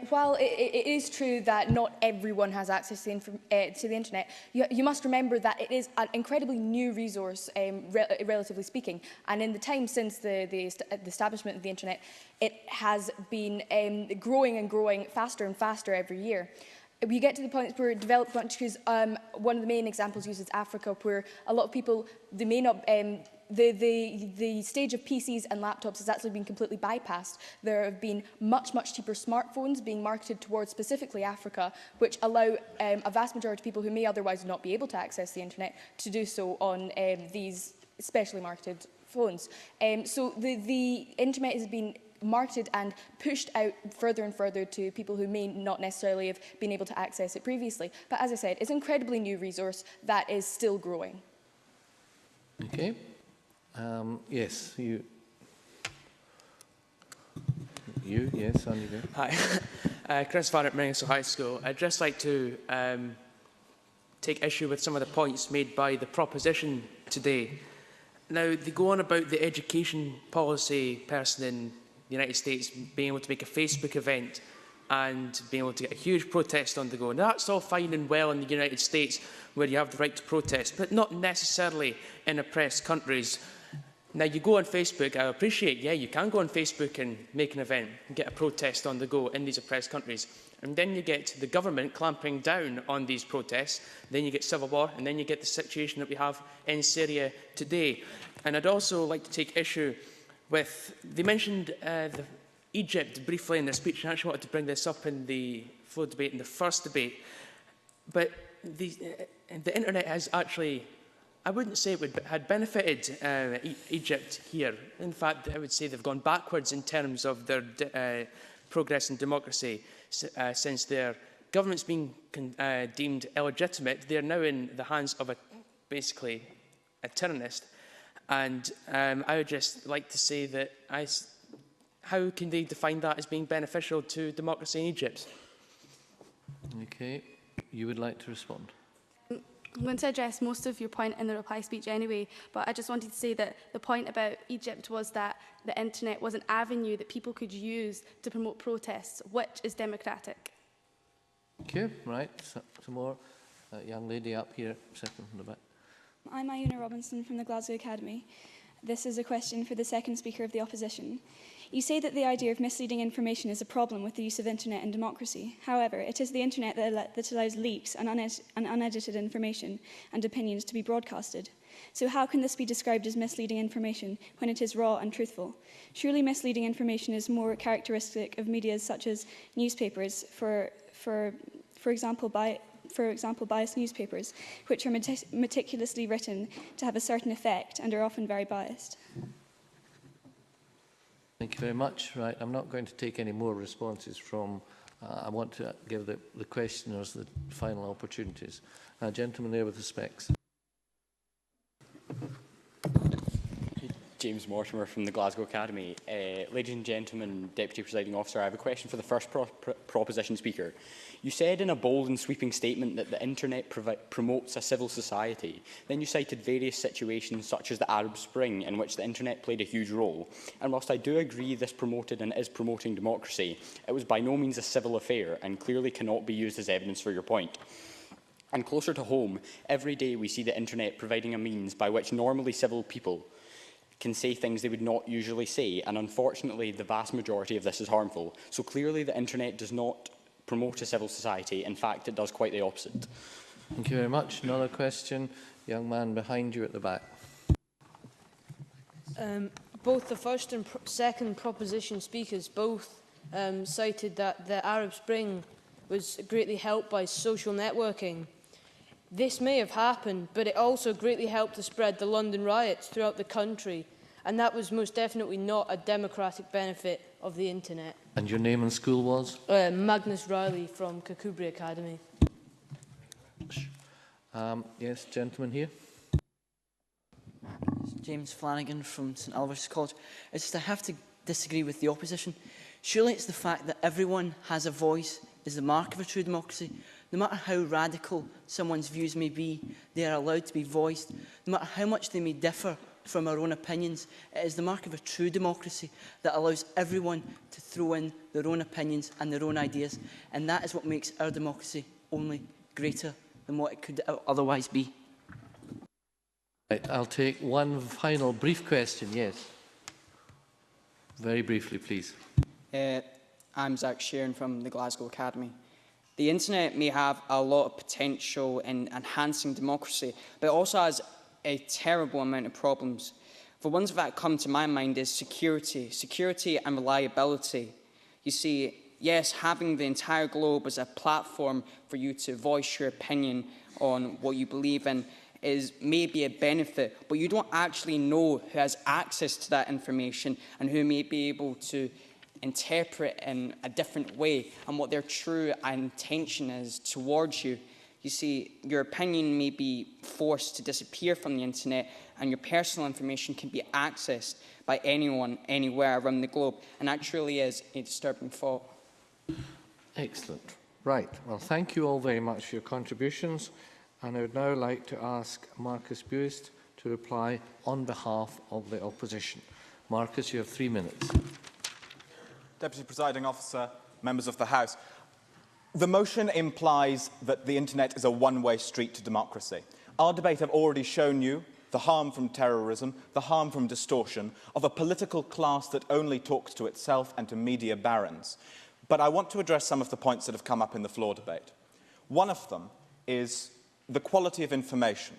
While it is true that not everyone has access to the internet, you must remember that it is an incredibly new resource, relatively speaking. And in the time since the establishment of the internet, it has been growing and growing faster and faster every year. We get to the point where developed countries, one of the main examples uses Africa, where a lot of people, they may not... The stage of PCs and laptops has actually been completely bypassed. There have been much cheaper smartphones being marketed towards specifically Africa, which allow a vast majority of people who may otherwise not be able to access the internet to do so on these specially marketed phones. So the internet has been marketed and pushed out further and further to people who may not necessarily have been able to access it previously. But as I said, it's an incredibly new resource that is still growing. Okay. Yes, you, yes, on you go. Hi, Chris Farr at Minnesota High School. I'd just like to take issue with some of the points made by the proposition today. Now, they go on about the education policy person in the United States being able to make a Facebook event and being able to get a huge protest on the go. Now, that's all fine and well in the United States, where you have the right to protest, but not necessarily in oppressed countries. Now, you go on Facebook, I appreciate, yeah, you can go on Facebook and make an event and get a protest on the go in these oppressed countries. And then you get the government clamping down on these protests, then you get civil war, and then you get the situation that we have in Syria today. And I'd also like to take issue with, they mentioned Egypt briefly in their speech, and I actually wanted to bring this up in the floor debate, in the first debate. But the internet has actually, I wouldn't say it had benefited Egypt here. In fact, I would say they've gone backwards in terms of their progress in democracy since their government's been deemed illegitimate. They're now in the hands of basically a tyrannist. And I would just like to say that how can they define that as being beneficial to democracy in Egypt? Okay, you would like to respond? I'm going to address most of your point in the reply speech anyway, but I just wanted to say that the point about Egypt was that the internet was an avenue that people could use to promote protests, which is democratic. Thank you. Right, some more. Young lady up here, second from the back. I'm Iona Robinson from the Glasgow Academy. This is a question for the second speaker of the opposition. You say that the idea of misleading information is a problem with the use of internet and democracy. However, it is the internet that allows leaks and unedited information and opinions to be broadcasted. So how can this be described as misleading information when it is raw and truthful? Surely misleading information is more characteristic of media such as newspapers, for example, biased newspapers, which are meticulously written to have a certain effect and are often very biased. Thank you very much. Right, I'm not going to take any more responses from, I want to give the questioners the final opportunities. Gentleman there with the specs. James Mortimer from the Glasgow Academy. Ladies and gentlemen, Deputy Presiding Officer, I have a question for the first proposition speaker. You said in a bold and sweeping statement that the internet promotes a civil society. Then you cited various situations such as the Arab Spring in which the internet played a huge role. And whilst I do agree this promoted and is promoting democracy, it was by no means a civil affair and clearly cannot be used as evidence for your point. And closer to home, every day we see the internet providing a means by which normally civil people can say things they would not usually say, and unfortunately the vast majority of this is harmful. So clearly the internet does not promote a civil society. In fact, it does quite the opposite. Thank you very much. Another question. Young man behind you at the back. Both the first and second proposition speakers both cited that the Arab Spring was greatly helped by social networking. This may have happened, but it also greatly helped to spread the London riots throughout the country, and that was most definitely not a democratic benefit of the internet. And your name and school was? Magnus Riley from Kakubri Academy. Yes, gentleman here. James Flanagan from St Alvarez College. It's just I have to disagree with the opposition. Surely it's the fact that everyone has a voice is the mark of a true democracy. No matter how radical someone's views may be, they are allowed to be voiced. No matter how much they may differ from our own opinions, it is the mark of a true democracy that allows everyone to throw in their own opinions and their own ideas. And that is what makes our democracy only greater than what it could otherwise be. Right, I'll take one final brief question. Yes. Very briefly, please. I'm Zach Sheeran from the Glasgow Academy. The internet may have a lot of potential in enhancing democracy, but it also has a terrible amount of problems. The ones that come to my mind is security and reliability. You see, yes, having the entire globe as a platform for you to voice your opinion on what you believe in is maybe a benefit, but you don't actually know who has access to that information and who may be able to interpret in a different way and what their true intention is towards you. You see, your opinion may be forced to disappear from the internet and your personal information can be accessed by anyone, anywhere around the globe. And that truly is a disturbing thought. Excellent. Right. Well, thank you all very much for your contributions. And I would now like to ask Marcus Buist to reply on behalf of the opposition. Marcus, you have 3 minutes. Deputy Presiding Officer, members of the House, the motion implies that the internet is a one-way street to democracy. Our debate have already shown you the harm from terrorism, the harm from distortion of a political class that only talks to itself and to media barons. But I want to address some of the points that have come up in the floor debate. One of them is the quality of information.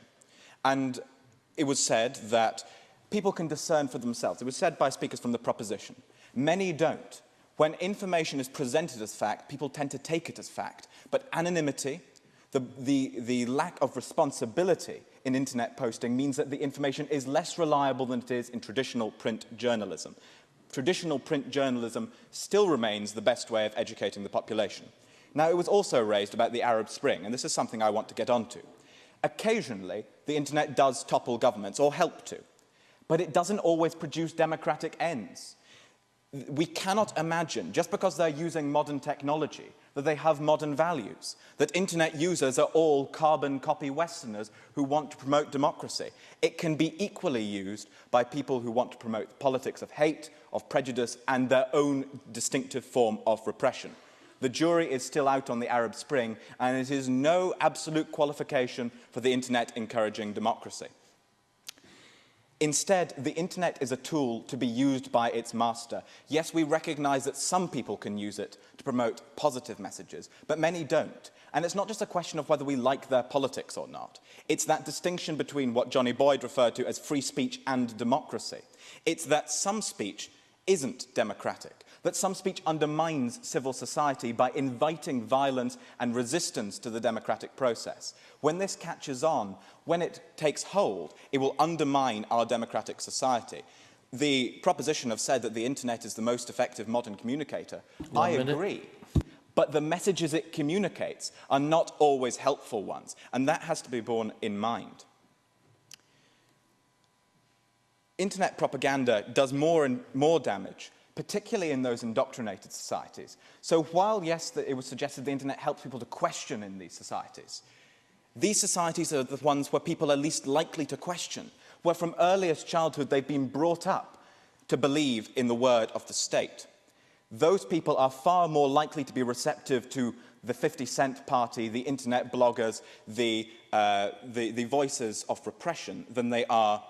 And it was said that people can discern for themselves. It was said by speakers from the proposition. Many don't. When information is presented as fact, people tend to take it as fact. But anonymity, the lack of responsibility in internet posting means that the information is less reliable than it is in traditional print journalism. Traditional print journalism still remains the best way of educating the population. Now, it was also raised about the Arab Spring, and this is something I want to get onto. Occasionally, the internet does topple governments, or help to, but it doesn't always produce democratic ends. We cannot imagine, just because they're using modern technology, that they have modern values, that internet users are all carbon copy Westerners who want to promote democracy. It can be equally used by people who want to promote politics of hate, of prejudice, and their own distinctive form of repression. The jury is still out on the Arab Spring, and it is no absolute qualification for the internet encouraging democracy. Instead, the internet is a tool to be used by its master. Yes, we recognise that some people can use it to promote positive messages, but many don't. And it's not just a question of whether we like their politics or not. It's that distinction between what Johnny Boyd referred to as free speech and democracy. It's that some speech isn't democratic, that some speech undermines civil society by inviting violence and resistance to the democratic process. When this catches on, when it takes hold, it will undermine our democratic society. The proposition have said that the internet is the most effective modern communicator. I agree. But the messages it communicates are not always helpful ones, and that has to be borne in mind. internet propaganda does more and more damage, particularly in those indoctrinated societies. So while, yes, it was suggested the internet helps people to question in these societies are the ones where people are least likely to question, where from earliest childhood they've been brought up to believe in the word of the state. Those people are far more likely to be receptive to the 50-cent party, the internet bloggers, the voices of repression, than they are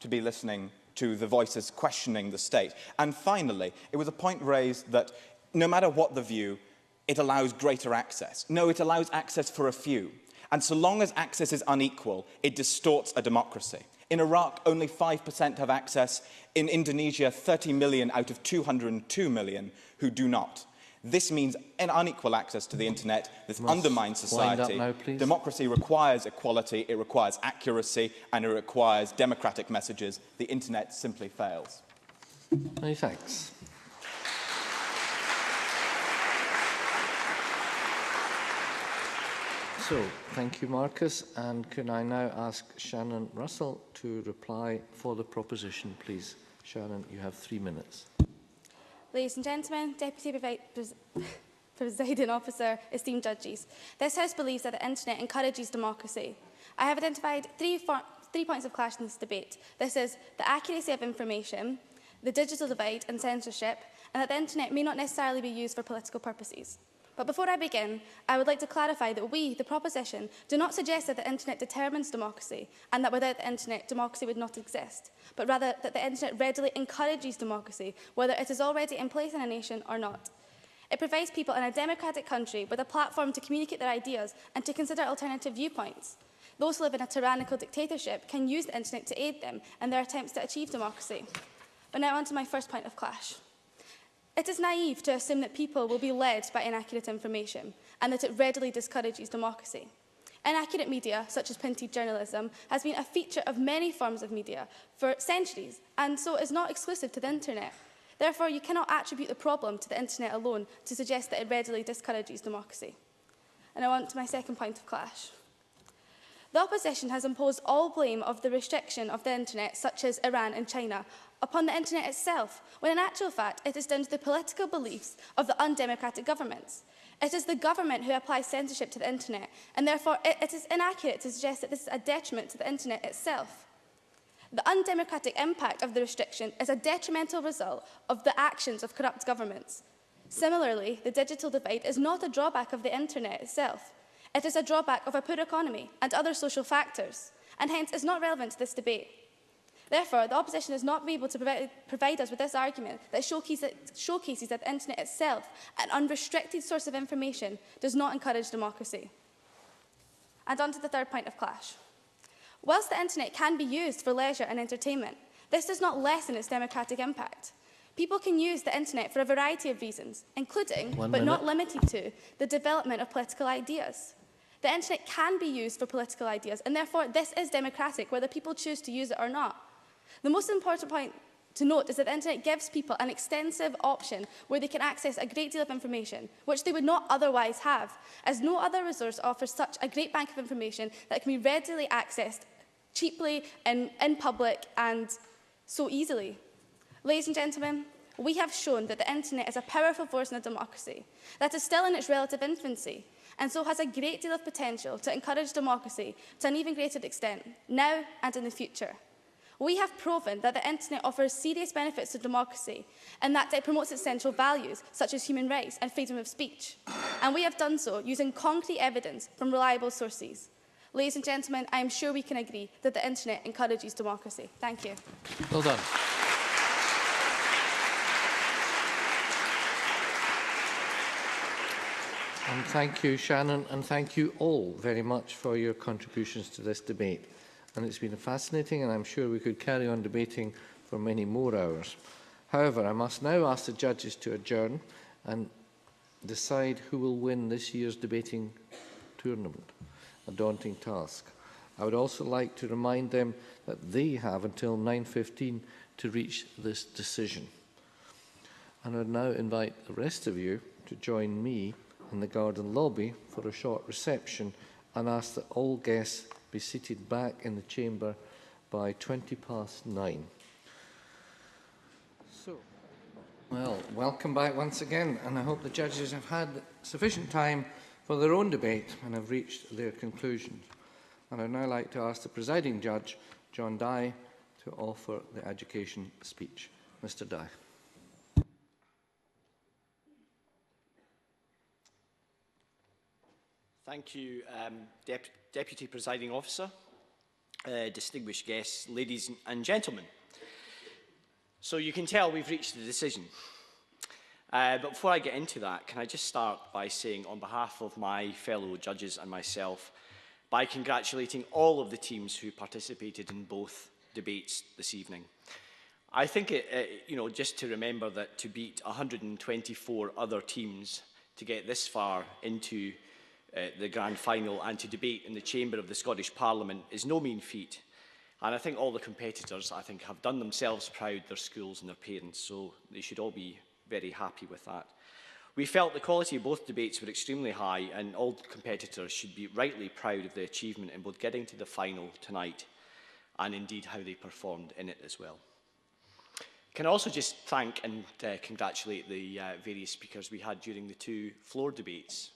to be listening to the voices questioning the state. And finally, it was a point raised that no matter what the view, it allows greater access. No, it allows access for a few. And so long as access is unequal, it distorts a democracy. In Iraq, only 5% have access. In Indonesia, 30 million out of 202 million who do not. This means an unequal access to the internet. This undermines society. Wind up now, please. Democracy requires equality, it requires accuracy, and it requires democratic messages. The internet simply fails. Many thanks. So, thank you, Marcus. And can I now ask Shannon Russell to reply for the proposition, please? Shannon, you have 3 minutes. Ladies and gentlemen, Deputy Presiding Officer, esteemed judges, this House believes that the internet encourages democracy. I have identified three points of clash in this debate. This is the accuracy of information, the digital divide and censorship, and that the internet may not necessarily be used for political purposes. But before I begin, I would like to clarify that we, the proposition, do not suggest that the internet determines democracy and that without the internet, democracy would not exist, but rather that the internet readily encourages democracy, whether it is already in place in a nation or not. It provides people in a democratic country with a platform to communicate their ideas and to consider alternative viewpoints. Those who live in a tyrannical dictatorship can use the internet to aid them in their attempts to achieve democracy. But now on to my first point of clash. It is naive to assume that people will be led by inaccurate information and that it readily discourages democracy. Inaccurate media, such as printed journalism, has been a feature of many forms of media for centuries, and so is not exclusive to the internet. Therefore, you cannot attribute the problem to the internet alone to suggest that it readily discourages democracy. And now on to my second point of clash. The opposition has imposed all blame of the restriction of the internet, such as Iran and China, upon the internet itself, when in actual fact it is down to the political beliefs of the undemocratic governments. It is the government who applies censorship to the internet, and therefore it is inaccurate to suggest that this is a detriment to the internet itself. The undemocratic impact of the restriction is a detrimental result of the actions of corrupt governments. Similarly, the digital divide is not a drawback of the internet itself. It is a drawback of a poor economy and other social factors, and hence is not relevant to this debate. Therefore, the opposition is not able to provide us with this argument that showcases that the internet itself, an unrestricted source of information, does not encourage democracy. And on to the third point of clash. Whilst the internet can be used for leisure and entertainment, this does not lessen its democratic impact. People can use the internet for a variety of reasons, including, but not limited to, the development of political ideas. The internet can be used for political ideas, and therefore this is democratic, whether people choose to use it or not. The most important point to note is that the internet gives people an extensive option where they can access a great deal of information, which they would not otherwise have, as no other resource offers such a great bank of information that can be readily accessed cheaply in public and so easily. Ladies and gentlemen, we have shown that the internet is a powerful force in a democracy that is still in its relative infancy, and so has a great deal of potential to encourage democracy to an even greater extent, now and in the future. We have proven that the internet offers serious benefits to democracy and that it promotes its central values, such as human rights and freedom of speech. And we have done so using concrete evidence from reliable sources. Ladies and gentlemen, I am sure we can agree that the internet encourages democracy. Thank you. Well done. And thank you, Shannon, and thank you all very much for your contributions to this debate. And it's been fascinating, and I'm sure we could carry on debating for many more hours. However, I must now ask the judges to adjourn and decide who will win this year's debating tournament, a daunting task. I would also like to remind them that they have until 9:15 to reach this decision. And I would now invite the rest of you to join me in the garden lobby for a short reception and ask that all guests be seated back in the chamber by 9:20. Well, welcome back once again, and I hope the judges have had sufficient time for their own debate and have reached their conclusions. And I'd now like to ask the presiding judge, John Dye, to offer the education speech. Mr. Dye. Thank you, Deputy Presiding Officer, distinguished guests, ladies and gentlemen. So you can tell we've reached a decision. But before I get into that, can I just start by saying, on behalf of my fellow judges and myself, by congratulating all of the teams who participated in both debates this evening. I think, just to remember that to beat 124 other teams to get this far into the grand final and to debate in the chamber of the Scottish Parliament is no mean feat. And I think all the competitors, have done themselves proud, their schools and their parents, so they should all be very happy with that. We felt the quality of both debates were extremely high, and all competitors should be rightly proud of the achievement in both getting to the final tonight and indeed how they performed in it as well. Can I also just thank and congratulate the various speakers we had during the two floor debates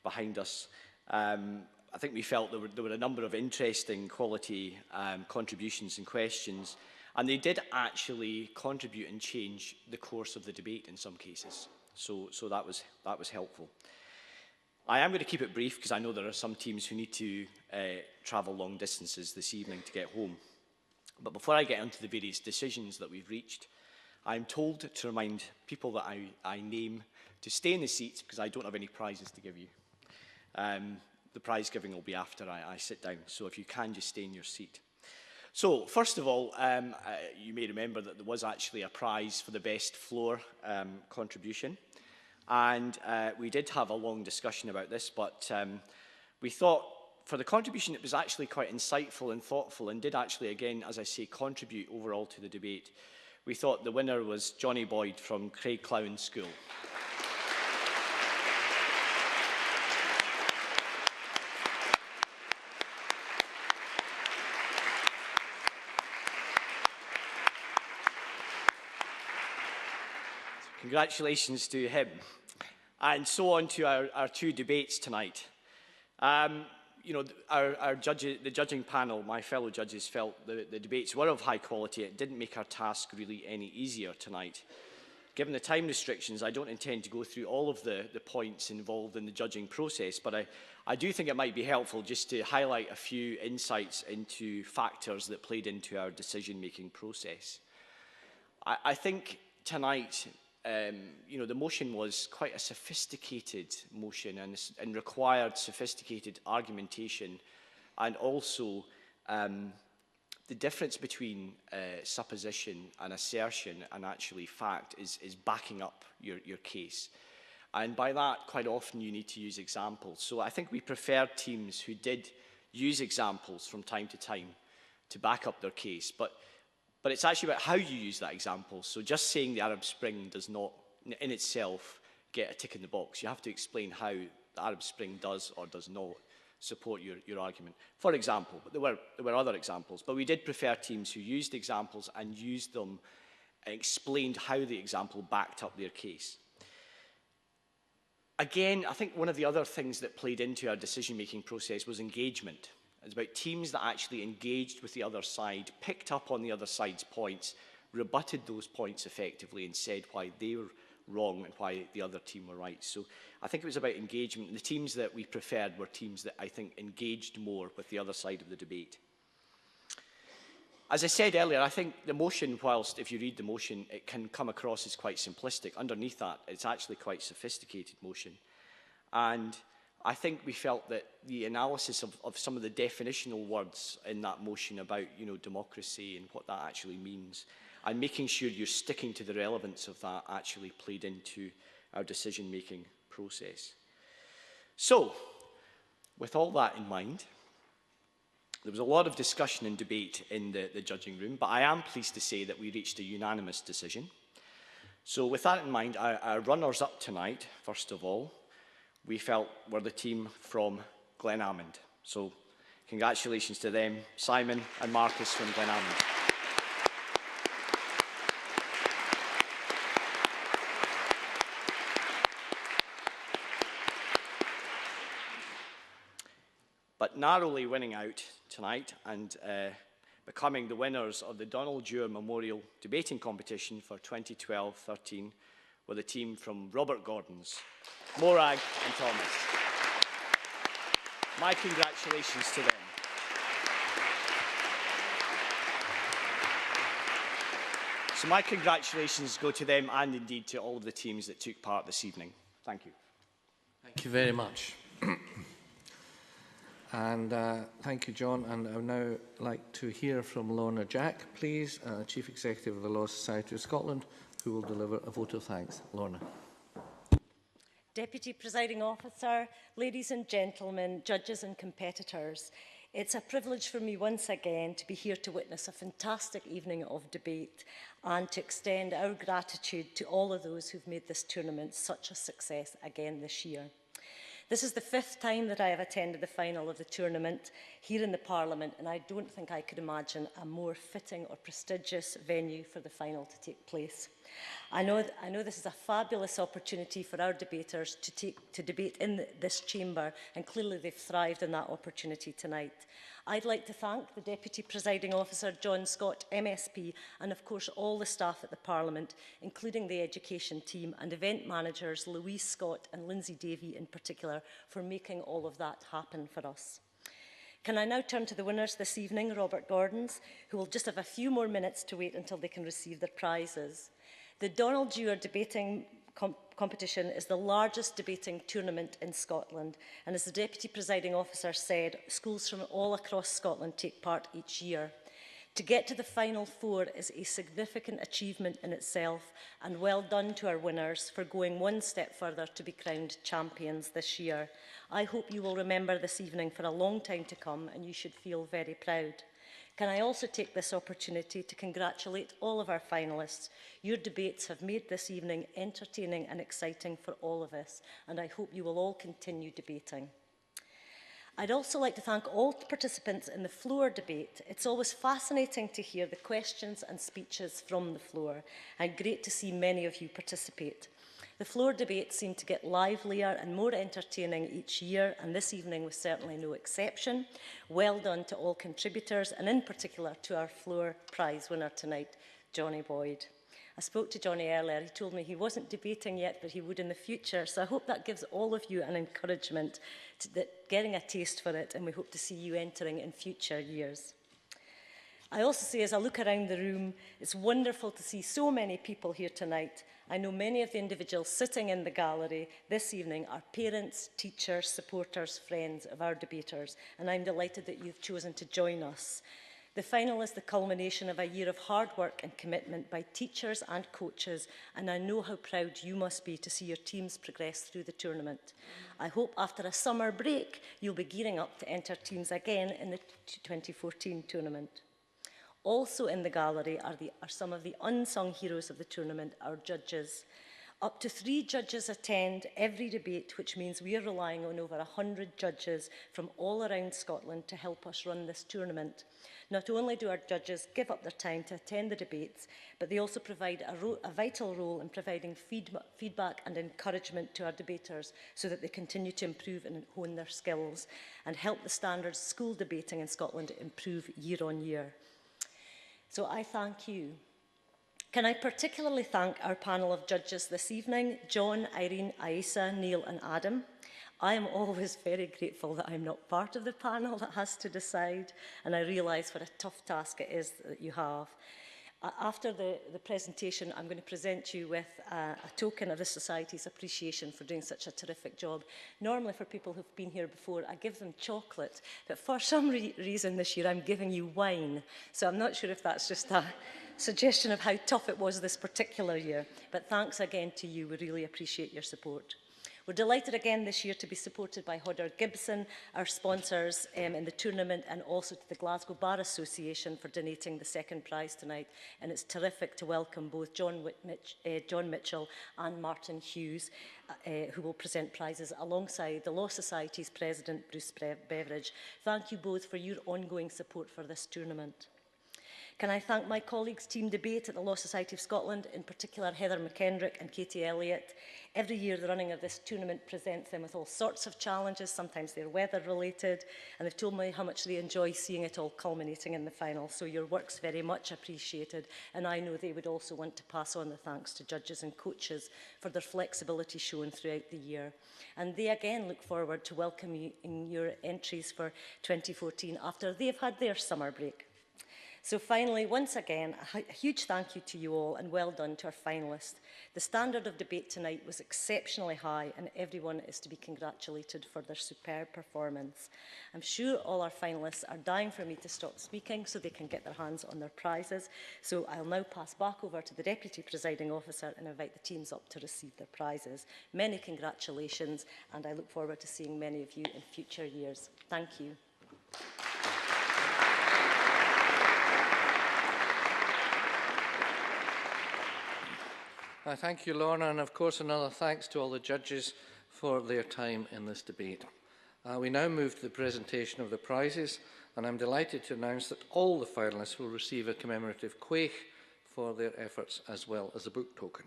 behind us. I think we felt there were a number of interesting quality contributions and questions, and they did actually contribute and change the course of the debate in some cases. So that was helpful. I am going to keep it brief because I know there are some teams who need to travel long distances this evening to get home. But before I get into the various decisions that we've reached, I'm told to remind people that I name to stay in the seats because I don't have any prizes to give you. The prize giving will be after I sit down, so if you can just stay in your seat. So, first of all, you may remember that there was actually a prize for the best floor contribution. And we did have a long discussion about this, but we thought for the contribution it was actually quite insightful and thoughtful and did actually, again, as I say, contribute overall to the debate. We thought the winner was Johnny Boyd from Craig Clown School. Congratulations to him. And so on to our two debates tonight. The judging panel, my fellow judges, felt the debates were of high quality. It didn't make our task really any easier tonight. Given the time restrictions, I don't intend to go through all of the points involved in the judging process, but I do think it might be helpful just to highlight a few insights into factors that played into our decision-making process. I think tonight, the motion was quite a sophisticated motion and required sophisticated argumentation, and also the difference between supposition and assertion and actually fact is backing up your case. And by that, quite often you need to use examples. So I think we preferred teams who did use examples from time to time to back up their case. But it's actually about how you use that example. So just saying the Arab Spring does not, in itself, get a tick in the box. You have to explain how the Arab Spring does or does not support your argument. For example, but there were other examples, but we did prefer teams who used examples and used them and explained how the example backed up their case. Again, I think one of the other things that played into our decision-making process was engagement. It's about teams that actually engaged with the other side, picked up on the other side's points, rebutted those points effectively and said why they were wrong and why the other team were right. So I think it was about engagement. And the teams that we preferred were teams that I think engaged more with the other side of the debate. As I said earlier, I think the motion, whilst if you read the motion, it can come across as quite simplistic. Underneath that, it's actually quite sophisticated motion. And I think we felt that the analysis of some of the definitional words in that motion about, democracy and what that actually means, and making sure you're sticking to the relevance of that actually played into our decision-making process. So, with all that in mind, there was a lot of discussion and debate in the judging room, but I am pleased to say that we reached a unanimous decision. So with that in mind, our runners-up tonight, first of all, we felt were the team from Glenalmond. So congratulations to them, Simon and Marcus from Glenalmond. narrowly winning out tonight and becoming the winners of the Donald-Dewar Memorial Debating Competition for 2012-13 were the team from Robert Gordon's, Morag and Thomas. My congratulations to them. So my congratulations go to them and indeed to all of the teams that took part this evening. Thank you. Thank you very much. And thank you, John. And I would now like to hear from Lorna Jack, please, Chief Executive of the Law Society of Scotland, who will deliver a vote of thanks. Lorna. Deputy Presiding Officer, ladies and gentlemen, judges and competitors, it's a privilege for me once again to be here to witness a fantastic evening of debate and to extend our gratitude to all of those who've made this tournament such a success again this year. This is the 5th time that I have attended the final of the tournament here in the Parliament, and I don't think I could imagine a more fitting or prestigious venue for the final to take place. I know this is a fabulous opportunity for our debaters to debate in this chamber, and clearly they've thrived in that opportunity tonight. I'd like to thank the Deputy Presiding Officer, John Scott, MSP, and of course all the staff at the Parliament, including the education team and event managers Louise Scott and Lindsay Davey in particular, for making all of that happen for us. Can I now turn to the winners this evening, Robert Gordon's, who will just have a few more minutes to wait until they can receive their prizes. The Donald-Dewar Debating Competition is the largest debating tournament in Scotland, and as the Deputy Presiding Officer said, schools from all across Scotland take part each year. To get to the final 4 is a significant achievement in itself, and well done to our winners for going one step further to be crowned champions this year. I hope you will remember this evening for a long time to come, and you should feel very proud. Can I also take this opportunity to congratulate all of our finalists. Your debates have made this evening entertaining and exciting for all of us, and I hope you will all continue debating. I'd also like to thank all participants in the floor debate. It's always fascinating to hear the questions and speeches from the floor, and great to see many of you participate. The floor debates seem to get livelier and more entertaining each year, and this evening was certainly no exception. Well done to all contributors, and in particular to our floor prize winner tonight, Johnny Boyd. I spoke to Johnny earlier. He told me he wasn't debating yet, but he would in the future. So I hope that gives all of you an encouragement to getting a taste for it, and we hope to see you entering in future years. I also say, as I look around the room, it's wonderful to see so many people here tonight. I know many of the individuals sitting in the gallery this evening are parents, teachers, supporters, friends of our debaters, and I'm delighted that you've chosen to join us. The final is the culmination of a year of hard work and commitment by teachers and coaches, and I know how proud you must be to see your teams progress through the tournament. I hope after a summer break, you'll be gearing up to enter teams again in the 2014 tournament. Also in the gallery are some of the unsung heroes of the tournament, our judges. Up to 3 judges attend every debate, which means we are relying on over 100 judges from all around Scotland to help us run this tournament. Not only do our judges give up their time to attend the debates, but they also provide a vital role in providing feedback and encouragement to our debaters so that they continue to improve and hone their skills and help the standards of school debating in Scotland improve year on year. So I thank you. Can I particularly thank our panel of judges this evening, John, Irene, Aisa, Neil and Adam. I am always very grateful that I'm not part of the panel that has to decide, and I realise what a tough task it is that you have. After the presentation, I'm going to present you with a token of the Society's appreciation for doing such a terrific job. Normally, for people who've been here before, I give them chocolate, but for some reason this year, I'm giving you wine. So I'm not sure if that's just a suggestion of how tough it was this particular year. But thanks again to you. We really appreciate your support. We're delighted again this year to be supported by Hodder Gibson, our sponsors in the tournament, and also to the Glasgow Bar Association for donating the second prize tonight. And it's terrific to welcome both John Mitchell and Martin Hughes, who will present prizes alongside the Law Society's President, Bruce Beveridge. Thank you both for your ongoing support for this tournament. Can I thank my colleagues, Team Debate at the Law Society of Scotland, in particular Heather McKendrick and Katie Elliott. Every year the running of this tournament presents them with all sorts of challenges, sometimes they're weather related, and they've told me how much they enjoy seeing it all culminating in the final. So your work's very much appreciated, and I know they would also want to pass on the thanks to judges and coaches for their flexibility shown throughout the year. And they again look forward to welcoming your entries for 2014 after they've had their summer break. So finally, once again, a huge thank you to you all and well done to our finalists. The standard of debate tonight was exceptionally high and everyone is to be congratulated for their superb performance. I'm sure all our finalists are dying for me to stop speaking so they can get their hands on their prizes. So I'll now pass back over to the Deputy Presiding Officer and invite the teams up to receive their prizes. Many congratulations, and I look forward to seeing many of you in future years. Thank you. Thank you, Lorna, and of course another thanks to all the judges for their time in this debate. We now move to the presentation of the prizes, and I'm delighted to announce that all the finalists will receive a commemorative quaich for their efforts as well as a book token.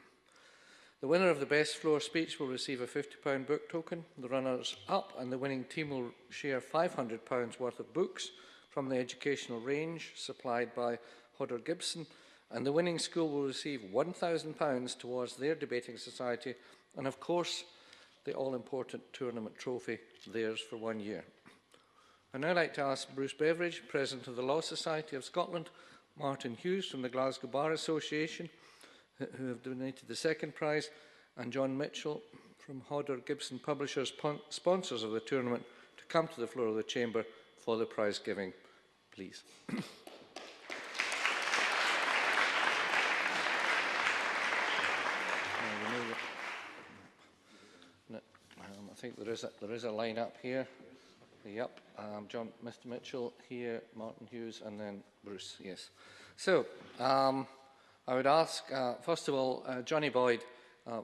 The winner of the best floor speech will receive a £50 book token. The runners-up and the winning team will share £500 worth of books from the educational range supplied by Hodder Gibson, and the winning school will receive £1,000 towards their debating society, and of course the all-important tournament trophy, theirs for 1 year. I'd now like to ask Bruce Beveridge, President of the Law Society of Scotland, Martin Hughes from the Glasgow Bar Association, who have donated the second prize, and John Mitchell from Hodder Gibson Publishers, sponsors of the tournament, to come to the floor of the chamber for the prize giving, please. I think there is a line up here. Yep, Mr. Mitchell here, Martin Hughes, and then Bruce. Yes. So I would ask first of all Johnny Boyd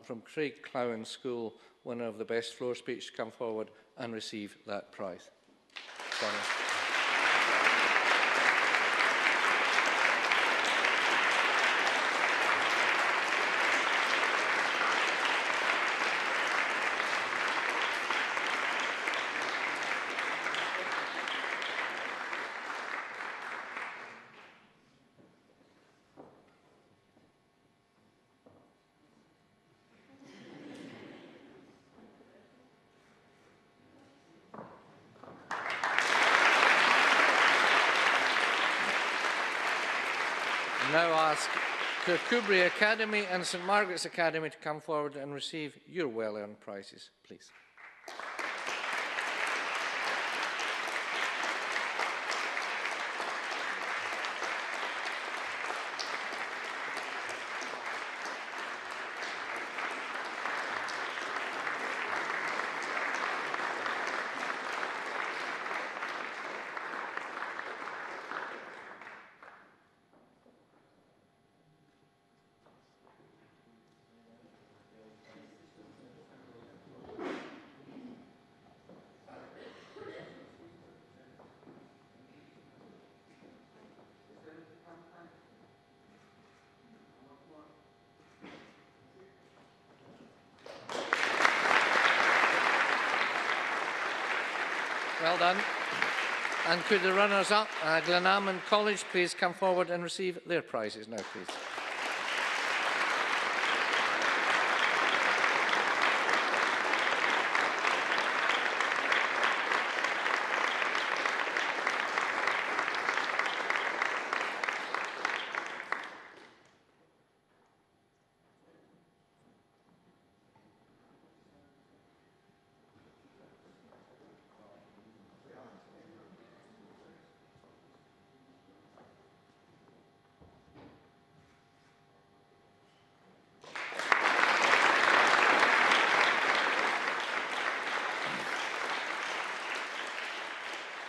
from Craig Clowen School, winner of the best floor speech, to come forward and receive that prize. Johnny. Now ask Kirkcudbright Academy and St Margaret's Academy to come forward and receive your well-earned prizes, please. Well done. And could the runners-up, Glenalmond College, please come forward and receive their prizes now, please.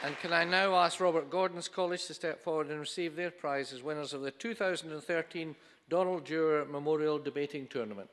And can I now ask Robert Gordon's College to step forward and receive their prize as winners of the 2013 Donald-Dewar Memorial Debating Tournament.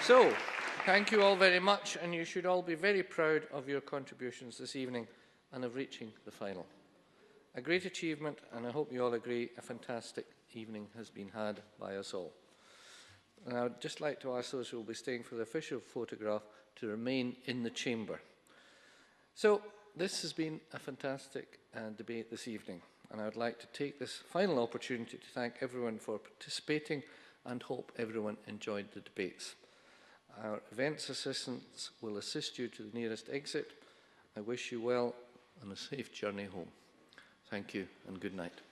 So, thank you all very much, and you should all be very proud of your contributions this evening and of reaching the final. A great achievement, and I hope you all agree, a fantastic evening has been had by us all. And I would just like to ask those who will be staying for the official photograph to remain in the chamber. So, this has been a fantastic debate this evening, and I would like to take this final opportunity to thank everyone for participating and hope everyone enjoyed the debates. Our events assistants will assist you to the nearest exit. I wish you well and a safe journey home. Thank you and good night.